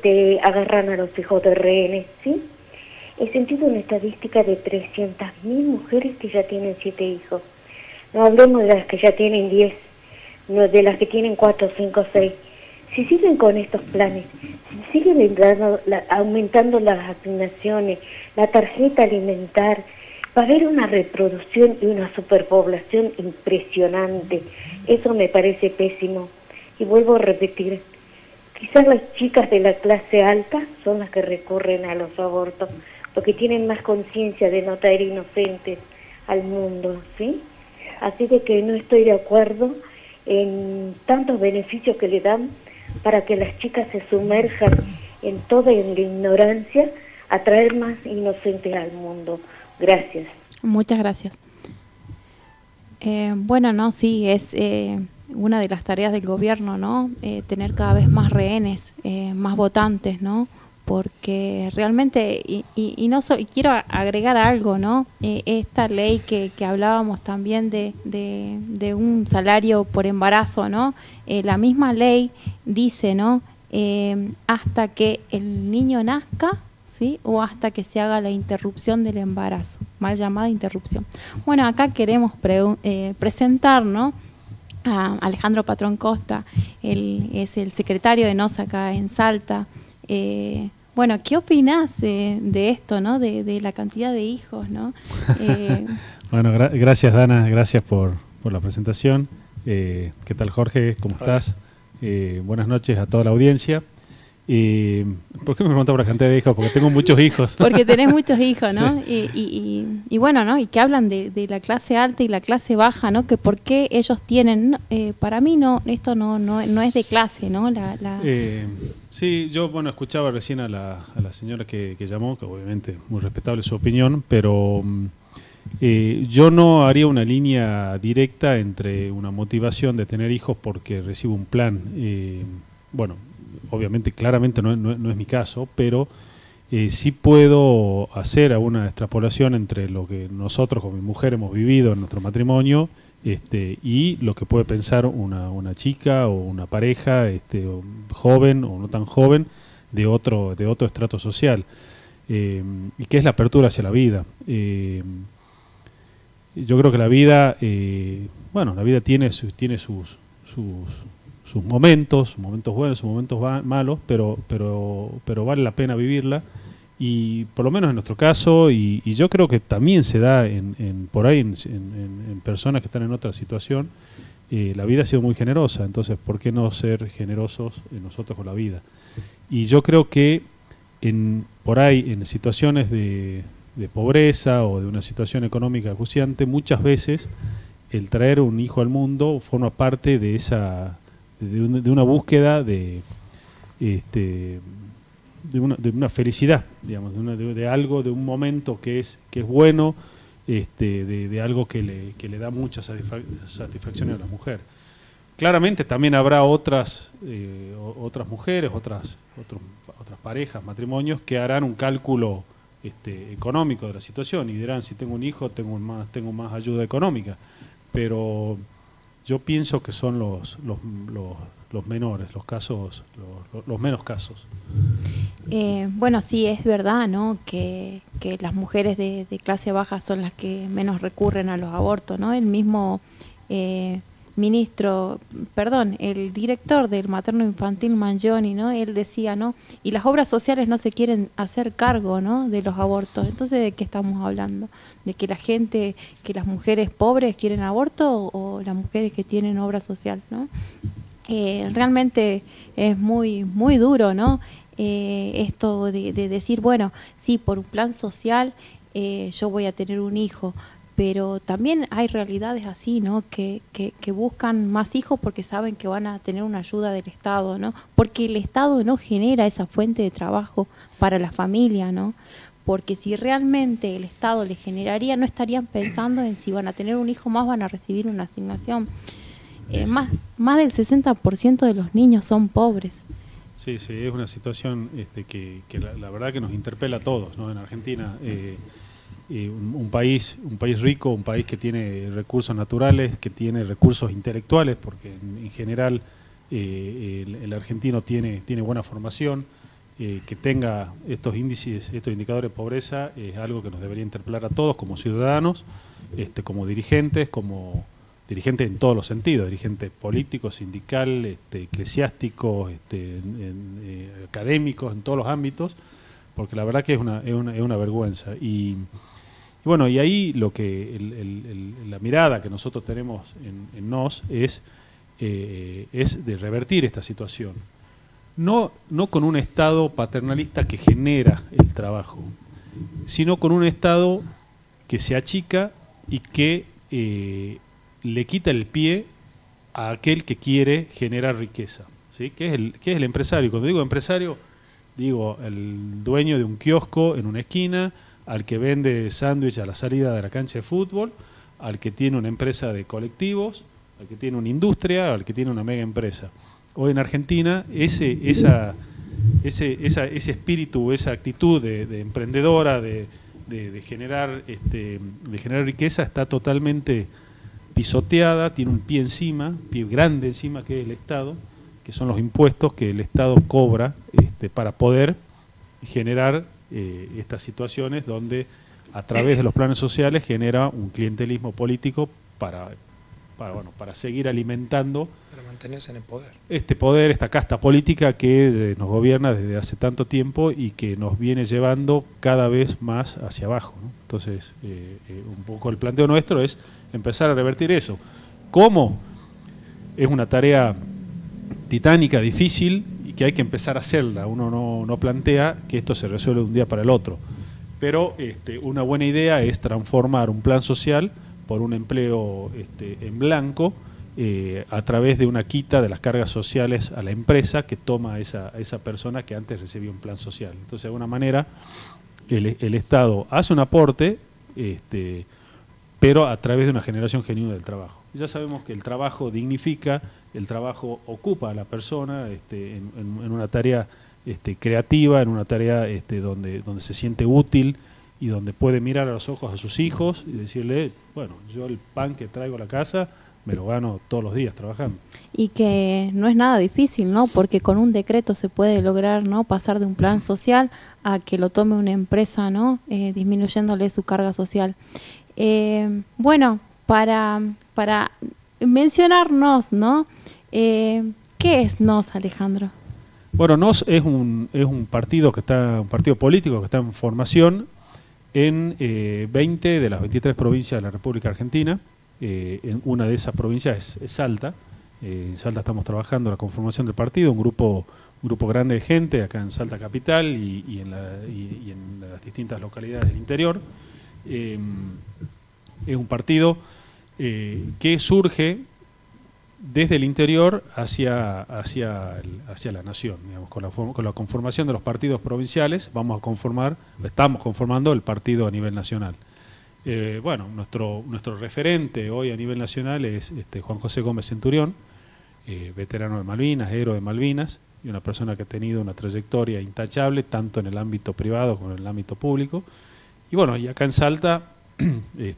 agarran a los hijos de rehenes, ¿sí? He sentido una estadística de 300.000 mujeres que ya tienen 7 hijos. No hablemos de las que ya tienen 10, no de las que tienen 4, 5, 6. Si siguen con estos planes, si siguen aumentando las asignaciones, la tarjeta alimentar, va a haber una reproducción y una superpoblación impresionante. Eso me parece pésimo. Y vuelvo a repetir, quizás las chicas de la clase alta son las que recurren a los abortos, porque tienen más conciencia de no traer inocentes al mundo, ¿sí? Así de que no estoy de acuerdo en tantos beneficios que le dan para que las chicas se sumerjan en toda la ignorancia, a traer más inocentes al mundo. Gracias. Muchas gracias. Bueno, no, sí, es una de las tareas del gobierno, ¿no? Tener cada vez más rehenes, más votantes, ¿no? Porque realmente, y quiero agregar algo, ¿no? Esta ley que hablábamos también de un salario por embarazo, ¿no? La misma ley dice, ¿no? Hasta que el niño nazca, ¿sí? O hasta que se haga la interrupción del embarazo, mal llamada interrupción. Bueno, acá queremos presentar, ¿no? A Alejandro Patrón Costa, él es el secretario de NOS acá en Salta. Bueno, ¿qué opinás de esto, ¿no? De la cantidad de hijos, ¿no? Bueno, gracias Dana, gracias por la presentación. ¿Qué tal Jorge? ¿Cómo estás? Buenas noches a toda la audiencia. ¿Por qué me preguntas por la cantidad de hijos? Porque tengo muchos hijos. Porque tenés muchos hijos, ¿no? Sí. Y bueno, ¿no? Y que hablan de la clase alta y la clase baja, ¿no? Que por qué ellos tienen... para mí no, esto no es de clase, ¿no? Sí, yo escuchaba recién a la señora que llamó, que obviamente muy respetable su opinión, pero yo no haría una línea directa entre una motivación de tener hijos porque recibo un plan. Obviamente, claramente no es mi caso, pero sí puedo hacer alguna extrapolación entre lo que nosotros con mi mujer hemos vivido en nuestro matrimonio y lo que puede pensar una chica o una pareja joven o no tan joven de otro estrato social, y que es la apertura hacia la vida. Yo creo que la vida tiene sus momentos buenos, sus momentos malos, pero vale la pena vivirla, y por lo menos en nuestro caso, y yo creo que también se da por ahí en personas que están en otra situación, la vida ha sido muy generosa, entonces ¿por qué no ser generosos nosotros con la vida? Y yo creo que por ahí en situaciones de pobreza o de una situación económica acuciante, muchas veces el traer un hijo al mundo forma parte de una búsqueda de una felicidad, digamos, de algo, de un momento que es bueno, de algo que le da mucha satisfacción a la mujer. Claramente también habrá otras mujeres, otras parejas, matrimonios que harán un cálculo económico de la situación y dirán, si tengo un hijo tengo más ayuda económica, pero yo pienso que son los menores, los casos, los menos casos. Bueno, sí, es verdad, ¿no? Que las mujeres de clase baja son las que menos recurren a los abortos, ¿no? El mismo el director del materno infantil Mangioni, ¿no? Él decía, ¿no? Y las obras sociales no se quieren hacer cargo, ¿no? De los abortos. Entonces, ¿de qué estamos hablando? ¿De que las mujeres pobres quieren aborto o las mujeres que tienen obra social, ¿no? Realmente es muy, muy duro, ¿no? Esto de decir, bueno, sí, por un plan social yo voy a tener un hijo, pero también hay realidades así, ¿no? Que buscan más hijos porque saben que van a tener una ayuda del Estado, ¿no? Porque el Estado no genera esa fuente de trabajo para la familia, ¿no? Porque si realmente el Estado les generaría, no estarían pensando en si van a tener un hijo más, van a recibir una asignación. Más del 60% de los niños son pobres. Sí, es una situación que la verdad que nos interpela a todos, ¿no? En Argentina, un país rico, un país que tiene recursos naturales, que tiene recursos intelectuales, porque en general el argentino tiene buena formación, que tenga estos índices, estos indicadores de pobreza, es algo que nos debería interpelar a todos como ciudadanos, como dirigentes en todos los sentidos, dirigente político, sindical, eclesiástico, académicos, en todos los ámbitos, porque la verdad que es una vergüenza. Y bueno, y ahí lo que la mirada que nosotros tenemos en NOS es de revertir esta situación. no con un Estado paternalista que genera el trabajo, sino con un Estado que se achica y que le quita el pie a aquel que quiere generar riqueza, ¿sí? ¿Qué es el empresario? Cuando digo empresario, digo el dueño de un kiosco en una esquina, al que vende sándwich a la salida de la cancha de fútbol, al que tiene una empresa de colectivos, al que tiene una industria, al que tiene una mega empresa. Hoy en Argentina ese espíritu, esa actitud de emprendedora, de generar riqueza está totalmente pisoteada, tiene un pie encima, pie grande encima, que es el Estado, que son los impuestos que el Estado cobra para poder generar estas situaciones donde a través de los planes sociales genera un clientelismo político para seguir alimentando, para mantenerse en el poder. Este poder, esta casta política que nos gobierna desde hace tanto tiempo y que nos viene llevando cada vez más hacia abajo, ¿no? Entonces, un poco el planteo nuestro es empezar a revertir eso. ¿Cómo? Es una tarea titánica, difícil, y que hay que empezar a hacerla. Uno no plantea que esto se resuelve de un día para el otro. Pero una buena idea es transformar un plan social por un empleo en blanco a través de una quita de las cargas sociales a la empresa que toma a esa persona que antes recibía un plan social. Entonces, de alguna manera, el Estado hace un aporte, pero a través de una generación genuina del trabajo. Ya sabemos que el trabajo dignifica, el trabajo ocupa a la persona en una tarea creativa, en una tarea donde se siente útil y donde puede mirar a los ojos a sus hijos y decirle, bueno, yo el pan que traigo a la casa me lo gano todos los días trabajando. Y que no es nada difícil, ¿no? Porque con un decreto se puede lograr, ¿no?, pasar de un plan social a que lo tome una empresa, ¿no?, disminuyéndole su carga social. Bueno, para mencionarnos, ¿no? ¿Qué es NOS, Alejandro? Bueno, NOS es un partido político que está en formación en 20 de las 23 provincias de la República Argentina. En una de esas provincias es Salta. En Salta estamos trabajando la conformación del partido, un grupo grande de gente acá en Salta Capital y en las distintas localidades del interior. Es un partido que surge desde el interior hacia la nación, digamos, con la conformación de los partidos provinciales estamos conformando el partido a nivel nacional. Bueno, nuestro referente hoy a nivel nacional es Juan José Gómez Centurión, veterano de Malvinas, héroe de Malvinas, y una persona que ha tenido una trayectoria intachable tanto en el ámbito privado como en el ámbito público. Y bueno, y acá en Salta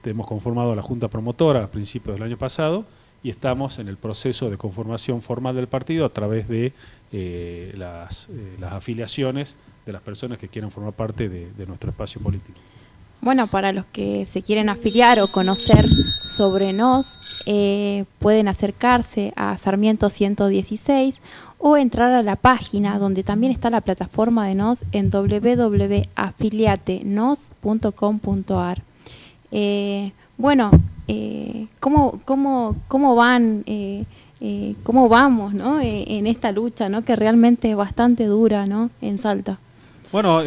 hemos conformado la Junta Promotora a principios del año pasado y estamos en el proceso de conformación formal del partido a través de las afiliaciones de las personas que quieran formar parte de nuestro espacio político. Bueno, para los que se quieren afiliar o conocer sobre NOS, pueden acercarse a Sarmiento 116 o entrar a la página donde también está la plataforma de NOS en www.afiliatenos.com.ar. Bueno, ¿cómo van? ¿Cómo vamos, ¿no?, en esta lucha, ¿no?, que realmente es bastante dura, ¿no?, en Salta? Bueno,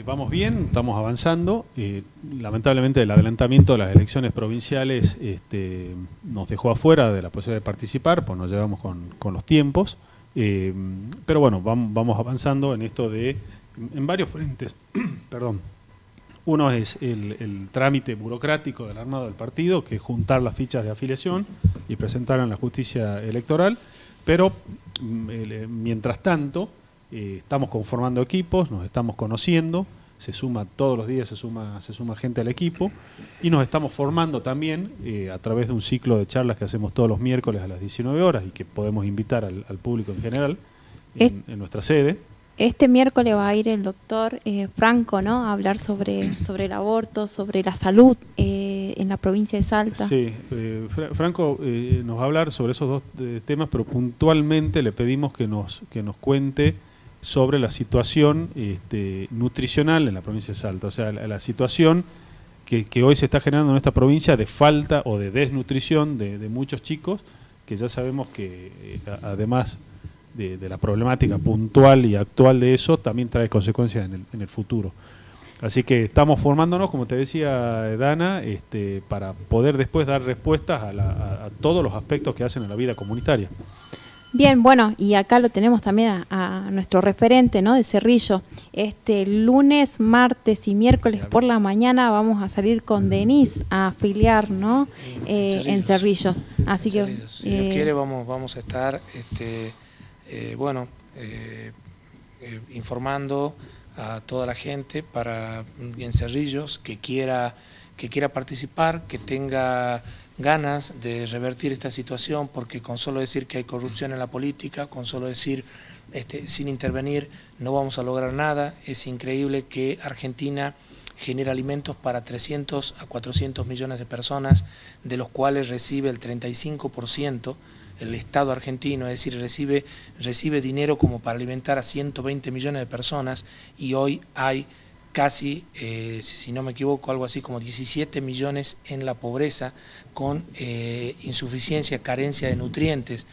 vamos bien, estamos avanzando. Lamentablemente el adelantamiento de las elecciones provinciales nos dejó afuera de la posibilidad de participar, pues nos llevamos con los tiempos. Pero bueno, vamos avanzando en esto en varios frentes. Perdón. Uno es el trámite burocrático del armado del partido, que es juntar las fichas de afiliación y presentar en la justicia electoral. Pero mientras tanto, estamos conformando equipos, nos estamos conociendo, todos los días se suma gente al equipo y nos estamos formando también a través de un ciclo de charlas que hacemos todos los miércoles a las 19 horas y que podemos invitar al público en general en nuestra sede. Este miércoles va a ir el doctor Franco, ¿no?, a hablar sobre el aborto, sobre la salud en la provincia de Salta. Sí, Franco nos va a hablar sobre esos dos temas, pero puntualmente le pedimos que nos cuente sobre la situación nutricional en la provincia de Salta, o sea, la situación que hoy se está generando en esta provincia de falta o de desnutrición de muchos chicos, que ya sabemos que además de la problemática puntual y actual de eso, también trae consecuencias en el futuro. Así que estamos formándonos, como te decía Dana, para poder después dar respuestas a todos los aspectos que hacen a la vida comunitaria. Bien, bueno, y acá lo tenemos también a nuestro referente, ¿no?, de Cerrillo. Lunes, martes y miércoles por la mañana vamos a salir con Denise a afiliar, ¿no?, en Cerrillos. Así que si Dios quiere vamos a estar informando a toda la gente en Cerrillos que quiera participar, que tenga ganas de revertir esta situación, porque con solo decir que hay corrupción en la política, con solo decir sin intervenir no vamos a lograr nada. Es increíble que Argentina genera alimentos para 300 a 400 millones de personas, de los cuales recibe el 35% el Estado argentino, es decir, recibe dinero como para alimentar a 120 millones de personas, y hoy hay casi, si no me equivoco, algo así como 17 millones en la pobreza, con insuficiencia, carencia de nutrientes.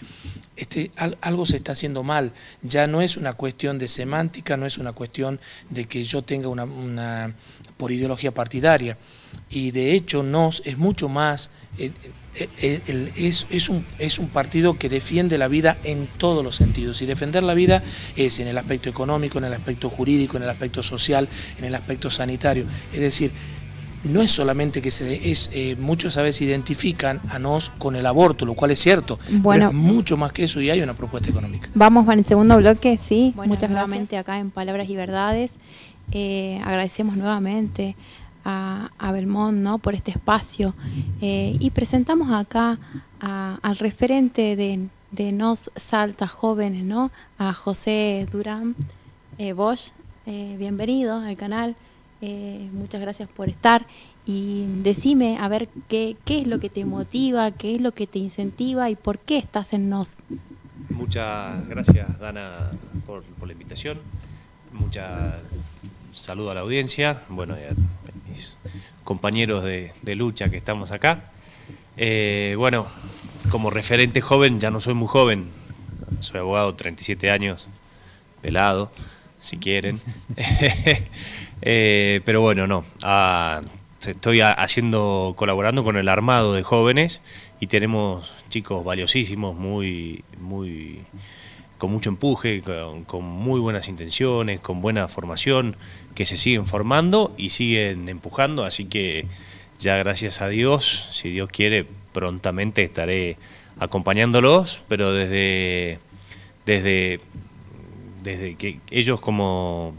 Algo se está haciendo mal. Ya no es una cuestión de semántica, no es una cuestión de que yo tenga una por ideología partidaria, y de hecho es mucho más. Es un partido que defiende la vida en todos los sentidos, y defender la vida es en el aspecto económico, en el aspecto jurídico, en el aspecto social, en el aspecto sanitario. Es decir, no es solamente que muchos a veces identifican a nos con el aborto, lo cual es cierto, bueno, pero es mucho más que eso, y hay una propuesta económica. Vamos en el segundo bloque, sí. Bueno, muchas nuevamente gracias. Acá en Palabras y Verdades agradecemos nuevamente a Belmont, ¿no?, por este espacio, y presentamos acá al referente de Nos Salta Jóvenes, ¿no?, a José Durán Bosch. Bienvenido al canal, muchas gracias por estar, y decime a ver qué es lo que te motiva, qué es lo que te incentiva y por qué estás en Nos. Muchas gracias, Dana, por la invitación. Saludo a la audiencia, bueno, y a mis compañeros de lucha que estamos acá. Bueno, como referente joven, ya no soy muy joven, soy abogado, 37 años, pelado, si quieren. Pero bueno, no, estoy colaborando con el armado de jóvenes, y tenemos chicos valiosísimos, con mucho empuje, con muy buenas intenciones, con buena formación, que se siguen formando y siguen empujando. Así que ya, gracias a Dios, si Dios quiere, prontamente estaré acompañándolos, pero desde que ellos como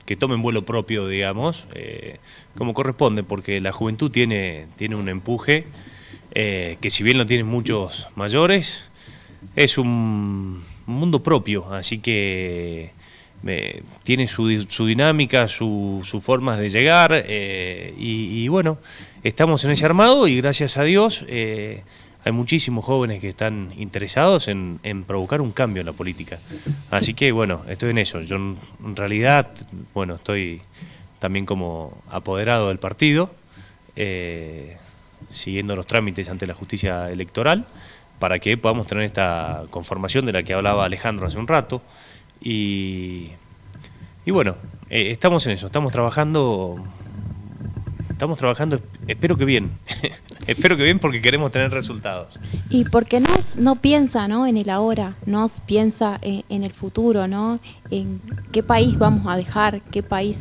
que tomen vuelo propio, digamos, como corresponde, porque la juventud tiene un empuje que, si bien lo tienen muchos mayores, es un mundo propio, así que tiene su dinámica, sus formas de llegar, y bueno, estamos en ese armado, y gracias a Dios hay muchísimos jóvenes que están interesados en provocar un cambio en la política. Así que bueno, estoy en eso. Yo en realidad, bueno, estoy también como apoderado del partido, siguiendo los trámites ante la justicia electoral, para que podamos tener esta conformación de la que hablaba Alejandro hace un rato. Y bueno, estamos en eso, estamos trabajando, espero que bien, espero que bien, porque queremos tener resultados. Y porque no piensa, ¿no?, en el ahora, nos piensa en el futuro, ¿no?, en qué país vamos a dejar, qué país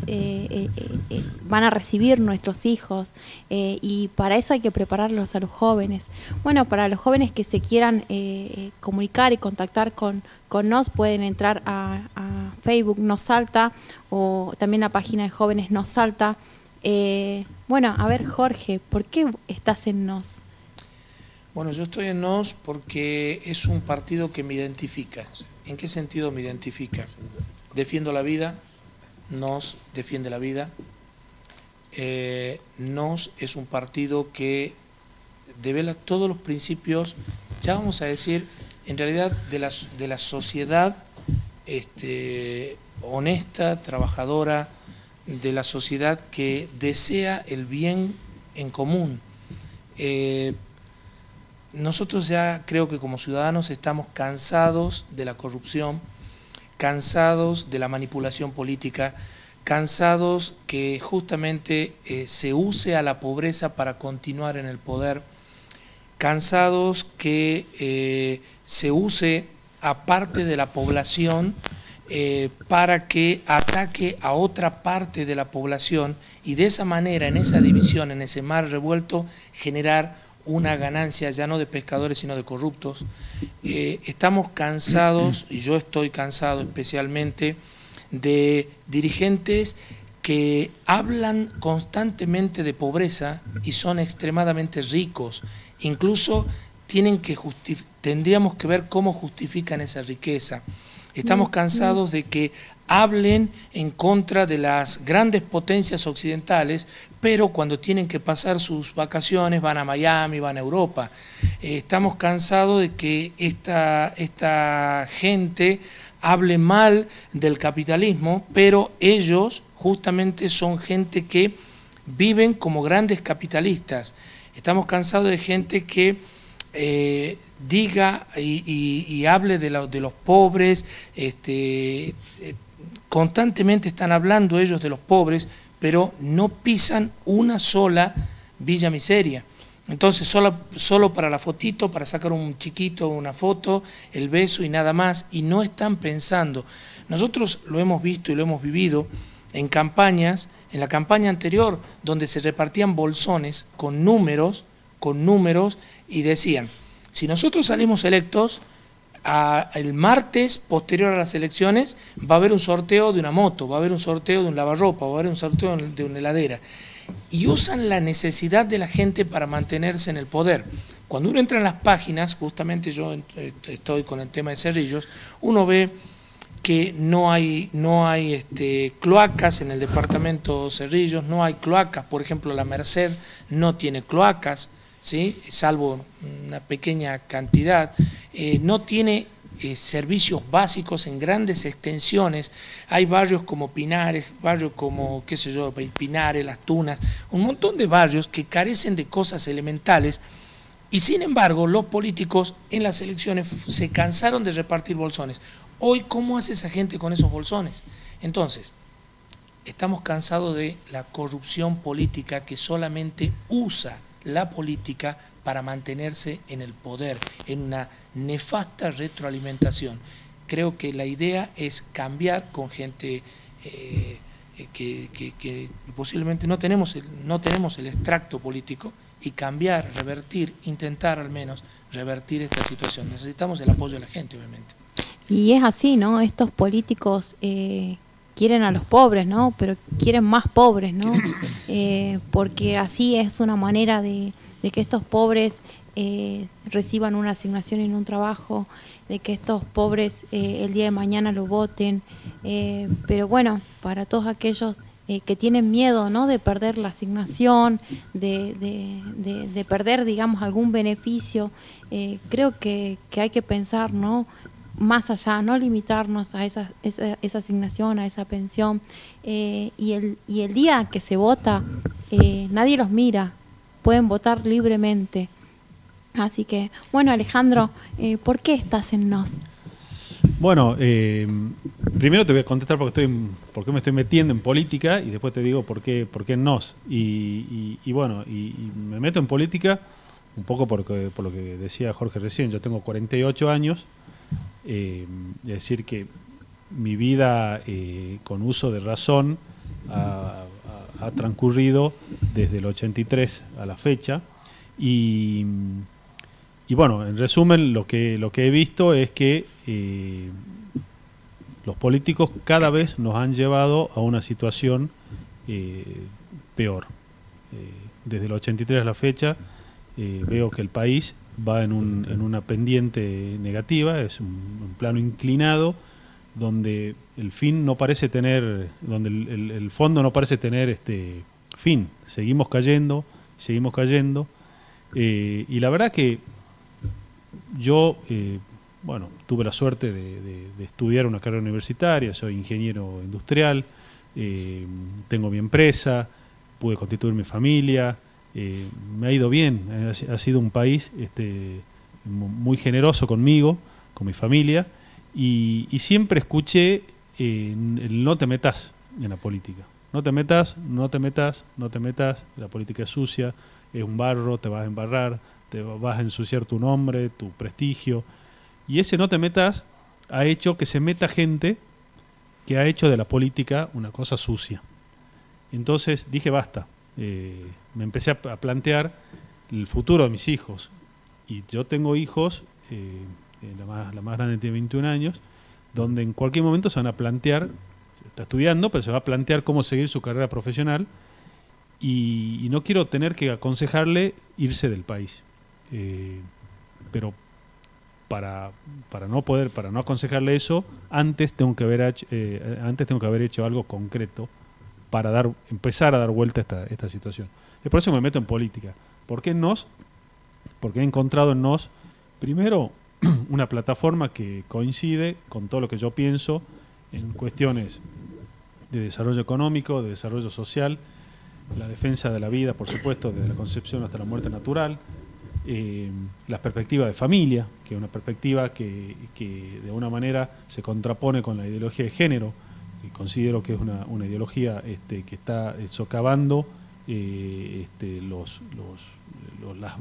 van a recibir nuestros hijos, y para eso hay que prepararlos a los jóvenes. Bueno, para los jóvenes que se quieran comunicar y contactar con nos, pueden entrar a Facebook Nos Salta, o también la página de Jóvenes Nos Salta. Bueno, a ver, Jorge, ¿por qué estás en Nos? Bueno, yo estoy en Nos porque es un partido que me identifica. ¿En qué sentido me identifica? Defiendo la vida, Nos defiende la vida. Nos es un partido que devela todos los principios, ya vamos a decir, en realidad de la sociedad honesta, trabajadora, de la sociedad que desea el bien en común. nosotros ya creo que como ciudadanos estamos cansados de la corrupción, cansados de la manipulación política, cansados que justamente se use a la pobreza para continuar en el poder, cansados que se use a parte de la población para que ataque a otra parte de la población y de esa manera, en esa división, en ese mar revuelto, generar una ganancia ya no de pescadores sino de corruptos. Estamos cansados, y yo estoy cansado especialmente, de dirigentes que hablan constantemente de pobreza y son extremadamente ricos. Incluso tendríamos que ver cómo justifican esa riqueza. Estamos cansados de que hablen en contra de las grandes potencias occidentales, pero cuando tienen que pasar sus vacaciones van a Miami, van a Europa. Estamos cansados de que esta gente hable mal del capitalismo, pero ellos justamente son gente que viven como grandes capitalistas. Estamos cansados de gente que diga y hable de los pobres, constantemente están hablando ellos de los pobres, pero no pisan una sola Villa Miseria. Entonces solo para la fotito, para sacar un chiquito, una foto, el beso y nada más, y no están pensando. Nosotros lo hemos visto y lo hemos vivido en campañas, en la campaña anterior, donde se repartían bolsones con números, y decían, si nosotros salimos electos, el martes posterior a las elecciones va a haber un sorteo de una moto, va a haber un sorteo de un lavarropa, va a haber un sorteo de una heladera. Y usan la necesidad de la gente para mantenerse en el poder. Cuando uno entra en las páginas, justamente yo estoy con el tema de Cerrillos, uno ve que no hay cloacas en el departamento Cerrillos, no hay cloacas, por ejemplo la Merced no tiene cloacas, ¿sí? Salvo una pequeña cantidad, no tiene servicios básicos en grandes extensiones. Hay barrios como Pinares, barrios como, qué sé yo, Pinares, Las Tunas, un montón de barrios que carecen de cosas elementales y sin embargo los políticos en las elecciones se cansaron de repartir bolsones. Hoy, ¿cómo hace esa gente con esos bolsones? Entonces, estamos cansados de la corrupción política que solamente usa la política para mantenerse en el poder, en una nefasta retroalimentación. Creo que la idea es cambiar con gente que posiblemente no tenemos el extracto político y cambiar, revertir, intentar al menos revertir esta situación. Necesitamos el apoyo de la gente, obviamente. Y es así, ¿no? Estos políticos quieren a los pobres, ¿no? Pero quieren más pobres, ¿no? Porque así es una manera de que estos pobres reciban una asignación en un trabajo, de que estos pobres el día de mañana lo voten. Pero bueno, para todos aquellos que tienen miedo, ¿no? De perder la asignación, de perder, digamos, algún beneficio, creo que hay que pensar, ¿no? Más allá, no limitarnos a esa asignación, a esa pensión. Y el día que se vota, nadie los mira, pueden votar libremente. Así que, bueno, Alejandro, ¿por qué estás en NOS? Bueno, primero te voy a contestar por qué me estoy metiendo en política y después te digo por qué en NOS. Y bueno, me meto en política un poco por lo que decía Jorge recién. Yo tengo 48 años. Es decir que mi vida con uso de razón ha transcurrido desde el 83 a la fecha y bueno, en resumen lo que he visto es que los políticos cada vez nos han llevado a una situación peor. Desde el 83 a la fecha veo que el país va en una pendiente negativa, es un plano inclinado donde el fin no parece tener, donde el fondo no parece tener fin. Seguimos cayendo y la verdad que yo bueno, tuve la suerte de estudiar una carrera universitaria, soy ingeniero industrial, tengo mi empresa, pude constituir mi familia, me ha ido bien, ha sido un país muy generoso conmigo, con mi familia, y siempre escuché el no te metas en la política. No te metas, no te metas, no te metas, la política es sucia, es un barro, te vas a embarrar, te vas a ensuciar tu nombre, tu prestigio. Y ese no te metas ha hecho que se meta gente que ha hecho de la política una cosa sucia. Entonces dije basta, me empecé a plantear el futuro de mis hijos. Y yo tengo hijos, la más grande tiene 21 años, donde en cualquier momento se van a plantear, está estudiando, pero se va a plantear cómo seguir su carrera profesional, y no quiero tener que aconsejarle irse del país. Pero para no aconsejarle eso, antes tengo que haber hecho algo concreto para empezar a dar vuelta a esta situación. Es por eso que me meto en política. ¿Por qué en NOS? Porque he encontrado en NOS, primero, una plataforma que coincide con todo lo que yo pienso en cuestiones de desarrollo económico, de desarrollo social, la defensa de la vida, por supuesto, desde la concepción hasta la muerte natural, la perspectiva de familia, que es una perspectiva que de alguna manera se contrapone con la ideología de género, y considero que es una ideología que está socavando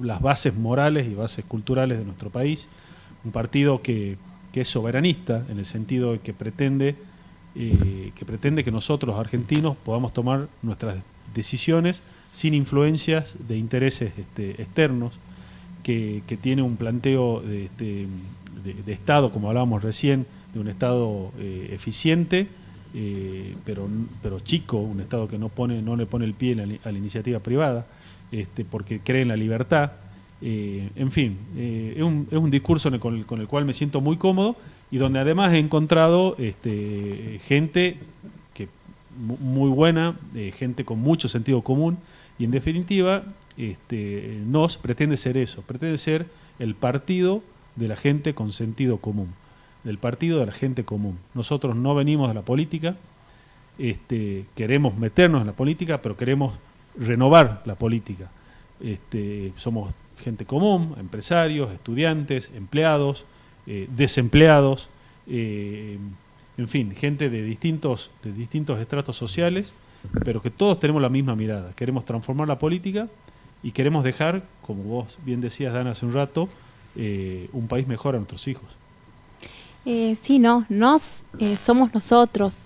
las bases morales y bases culturales de nuestro país. Un partido que es soberanista, en el sentido de que pretende que nosotros, los argentinos, podamos tomar nuestras decisiones sin influencias de intereses externos, que tiene un planteo de Estado, como hablábamos recién, de un Estado eficiente, pero chico, un Estado que no le pone el pie a la iniciativa privada, porque cree en la libertad. En fin, es un discurso con el cual me siento muy cómodo, y donde además he encontrado gente muy buena, gente con mucho sentido común, y en definitiva NOS pretende ser eso, pretende ser el partido de la gente con sentido común, del partido de la gente común. Nosotros no venimos de la política, queremos meternos en la política, pero queremos renovar la política. Somos gente común, empresarios, estudiantes, empleados, desempleados, en fin, gente de distintos estratos sociales, pero que todos tenemos la misma mirada. Queremos transformar la política y queremos dejar, como vos bien decías, Dana, hace un rato, un país mejor a nuestros hijos. Sí, somos nosotros.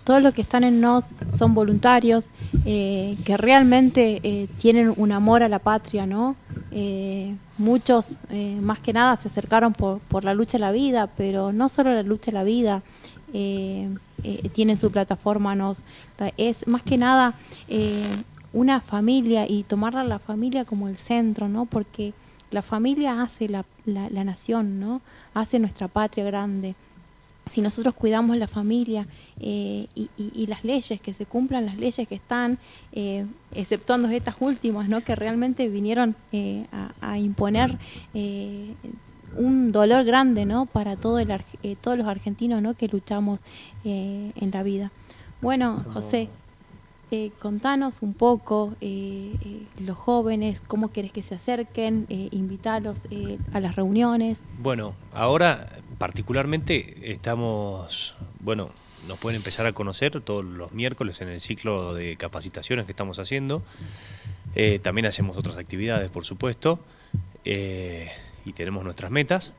Todos los que están en NOS son voluntarios, que realmente tienen un amor a la patria, ¿no? Muchos, más que nada, se acercaron por la lucha a la vida, pero no solo la lucha a la vida, tienen su plataforma NOS. Es más que nada una familia, y tomarla la familia como el centro, ¿no? Porque la familia hace la nación, ¿no? Hace nuestra patria grande. Si nosotros cuidamos la familia y las leyes, que se cumplan las leyes que están, exceptuando estas últimas, ¿no? Que realmente vinieron a imponer un dolor grande, ¿no? Para todos los argentinos, ¿no? Que luchamos en la vida. Bueno, José, contanos un poco, los jóvenes, cómo querés que se acerquen, invitarlos a las reuniones. Bueno, ahora particularmente nos pueden empezar a conocer todos los miércoles en el ciclo de capacitaciones que estamos haciendo. También hacemos otras actividades, por supuesto, y tenemos nuestras metas.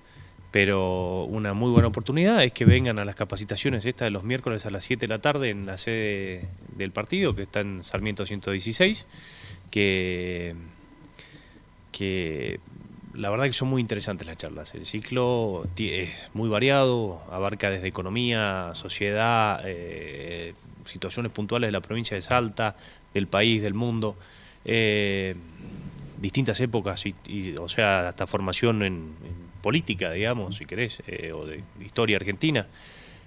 Pero una muy buena oportunidad es que vengan a las capacitaciones estas de los miércoles a las 7 de la tarde en la sede del partido, que está en Sarmiento 116, que la verdad que son muy interesantes las charlas. El ciclo es muy variado, abarca desde economía, sociedad, situaciones puntuales de la provincia de Salta, del país, del mundo, distintas épocas, o sea, hasta formación en política, digamos, si querés, o de historia argentina.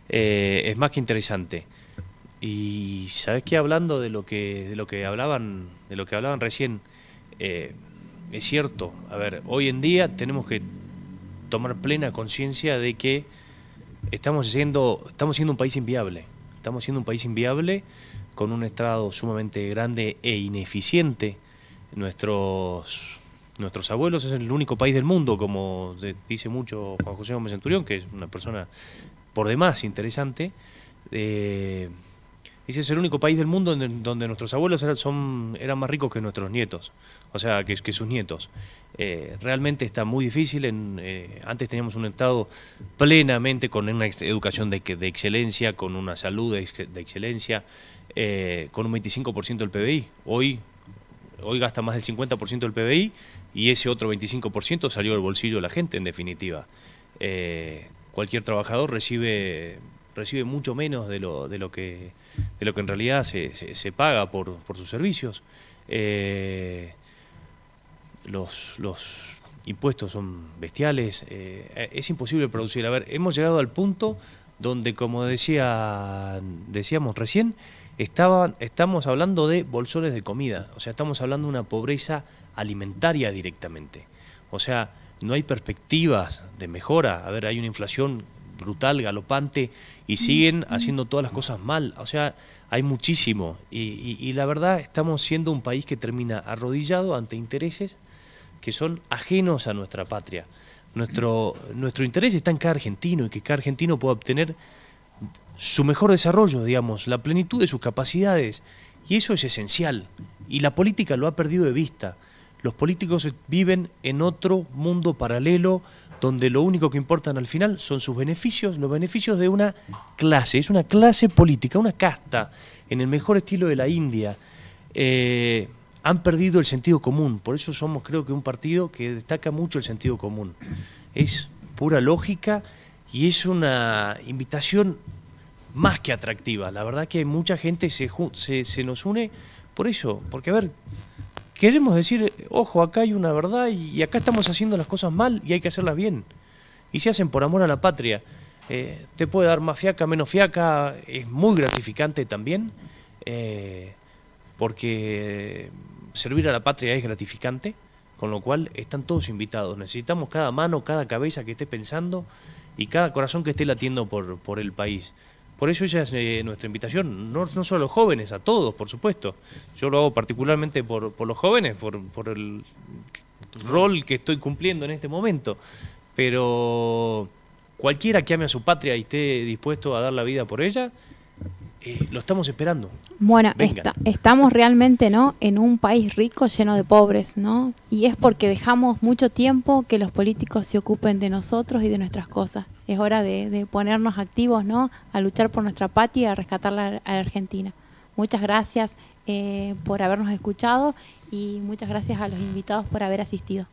Es más que interesante. Y sabés que hablando de lo que hablaban recién, es cierto. A ver, hoy en día tenemos que tomar plena conciencia de que estamos siendo un país inviable. Estamos siendo un país inviable con un Estado sumamente grande e ineficiente. nuestros abuelos es el único país del mundo, como dice mucho Juan José Gómez Centurión, que es una persona por demás interesante. Dice, es el único país del mundo donde nuestros abuelos eran más ricos que nuestros nietos, o sea, que sus nietos. Realmente está muy difícil. Antes teníamos un Estado plenamente con una educación de excelencia, con una salud de excelencia, con un 25% del PBI. Hoy gasta más del 50% del PBI y ese otro 25% salió del bolsillo de la gente, en definitiva. Cualquier trabajador recibe mucho menos de lo que en realidad se paga por sus servicios. Los impuestos son bestiales, es imposible producir. A ver, hemos llegado al punto donde, como decíamos recién, estamos hablando de bolsones de comida, o sea, estamos hablando de una pobreza alimentaria directamente. O sea, no hay perspectivas de mejora. A ver, hay una inflación brutal, galopante, y siguen haciendo todas las cosas mal. O sea, hay muchísimo. Y la verdad, estamos siendo un país que termina arrodillado ante intereses que son ajenos a nuestra patria. Nuestro interés está en cada argentino, y que cada argentino pueda obtener su mejor desarrollo, digamos, la plenitud de sus capacidades. Y eso es esencial. Y la política lo ha perdido de vista. Los políticos viven en otro mundo paralelo, donde lo único que importan al final son sus beneficios, los beneficios de una clase. Es una clase política, una casta, en el mejor estilo de la India. Han perdido el sentido común. Por eso somos, creo que, un partido que destaca mucho el sentido común. Es pura lógica y es una invitación más que atractiva. La verdad que mucha gente se nos une por eso. Porque, a ver, queremos decir, ojo, acá hay una verdad y acá estamos haciendo las cosas mal y hay que hacerlas bien. Y se hacen por amor a la patria. Te puede dar más fiaca, menos fiaca, es muy gratificante también, porque servir a la patria es gratificante, con lo cual están todos invitados. Necesitamos cada mano, cada cabeza que esté pensando y cada corazón que esté latiendo por el país. Por eso esa es nuestra invitación, no solo a los jóvenes, a todos, por supuesto. Yo lo hago particularmente por los jóvenes, por el rol que estoy cumpliendo en este momento. Pero cualquiera que ame a su patria y esté dispuesto a dar la vida por ella, lo estamos esperando. Bueno, estamos realmente, ¿no?, en un país rico lleno de pobres, ¿no? Y es porque dejamos mucho tiempo que los políticos se ocupen de nosotros y de nuestras cosas. Es hora de ponernos activos, ¿no?, a luchar por nuestra patria y a rescatar a la Argentina. Muchas gracias por habernos escuchado y muchas gracias a los invitados por haber asistido.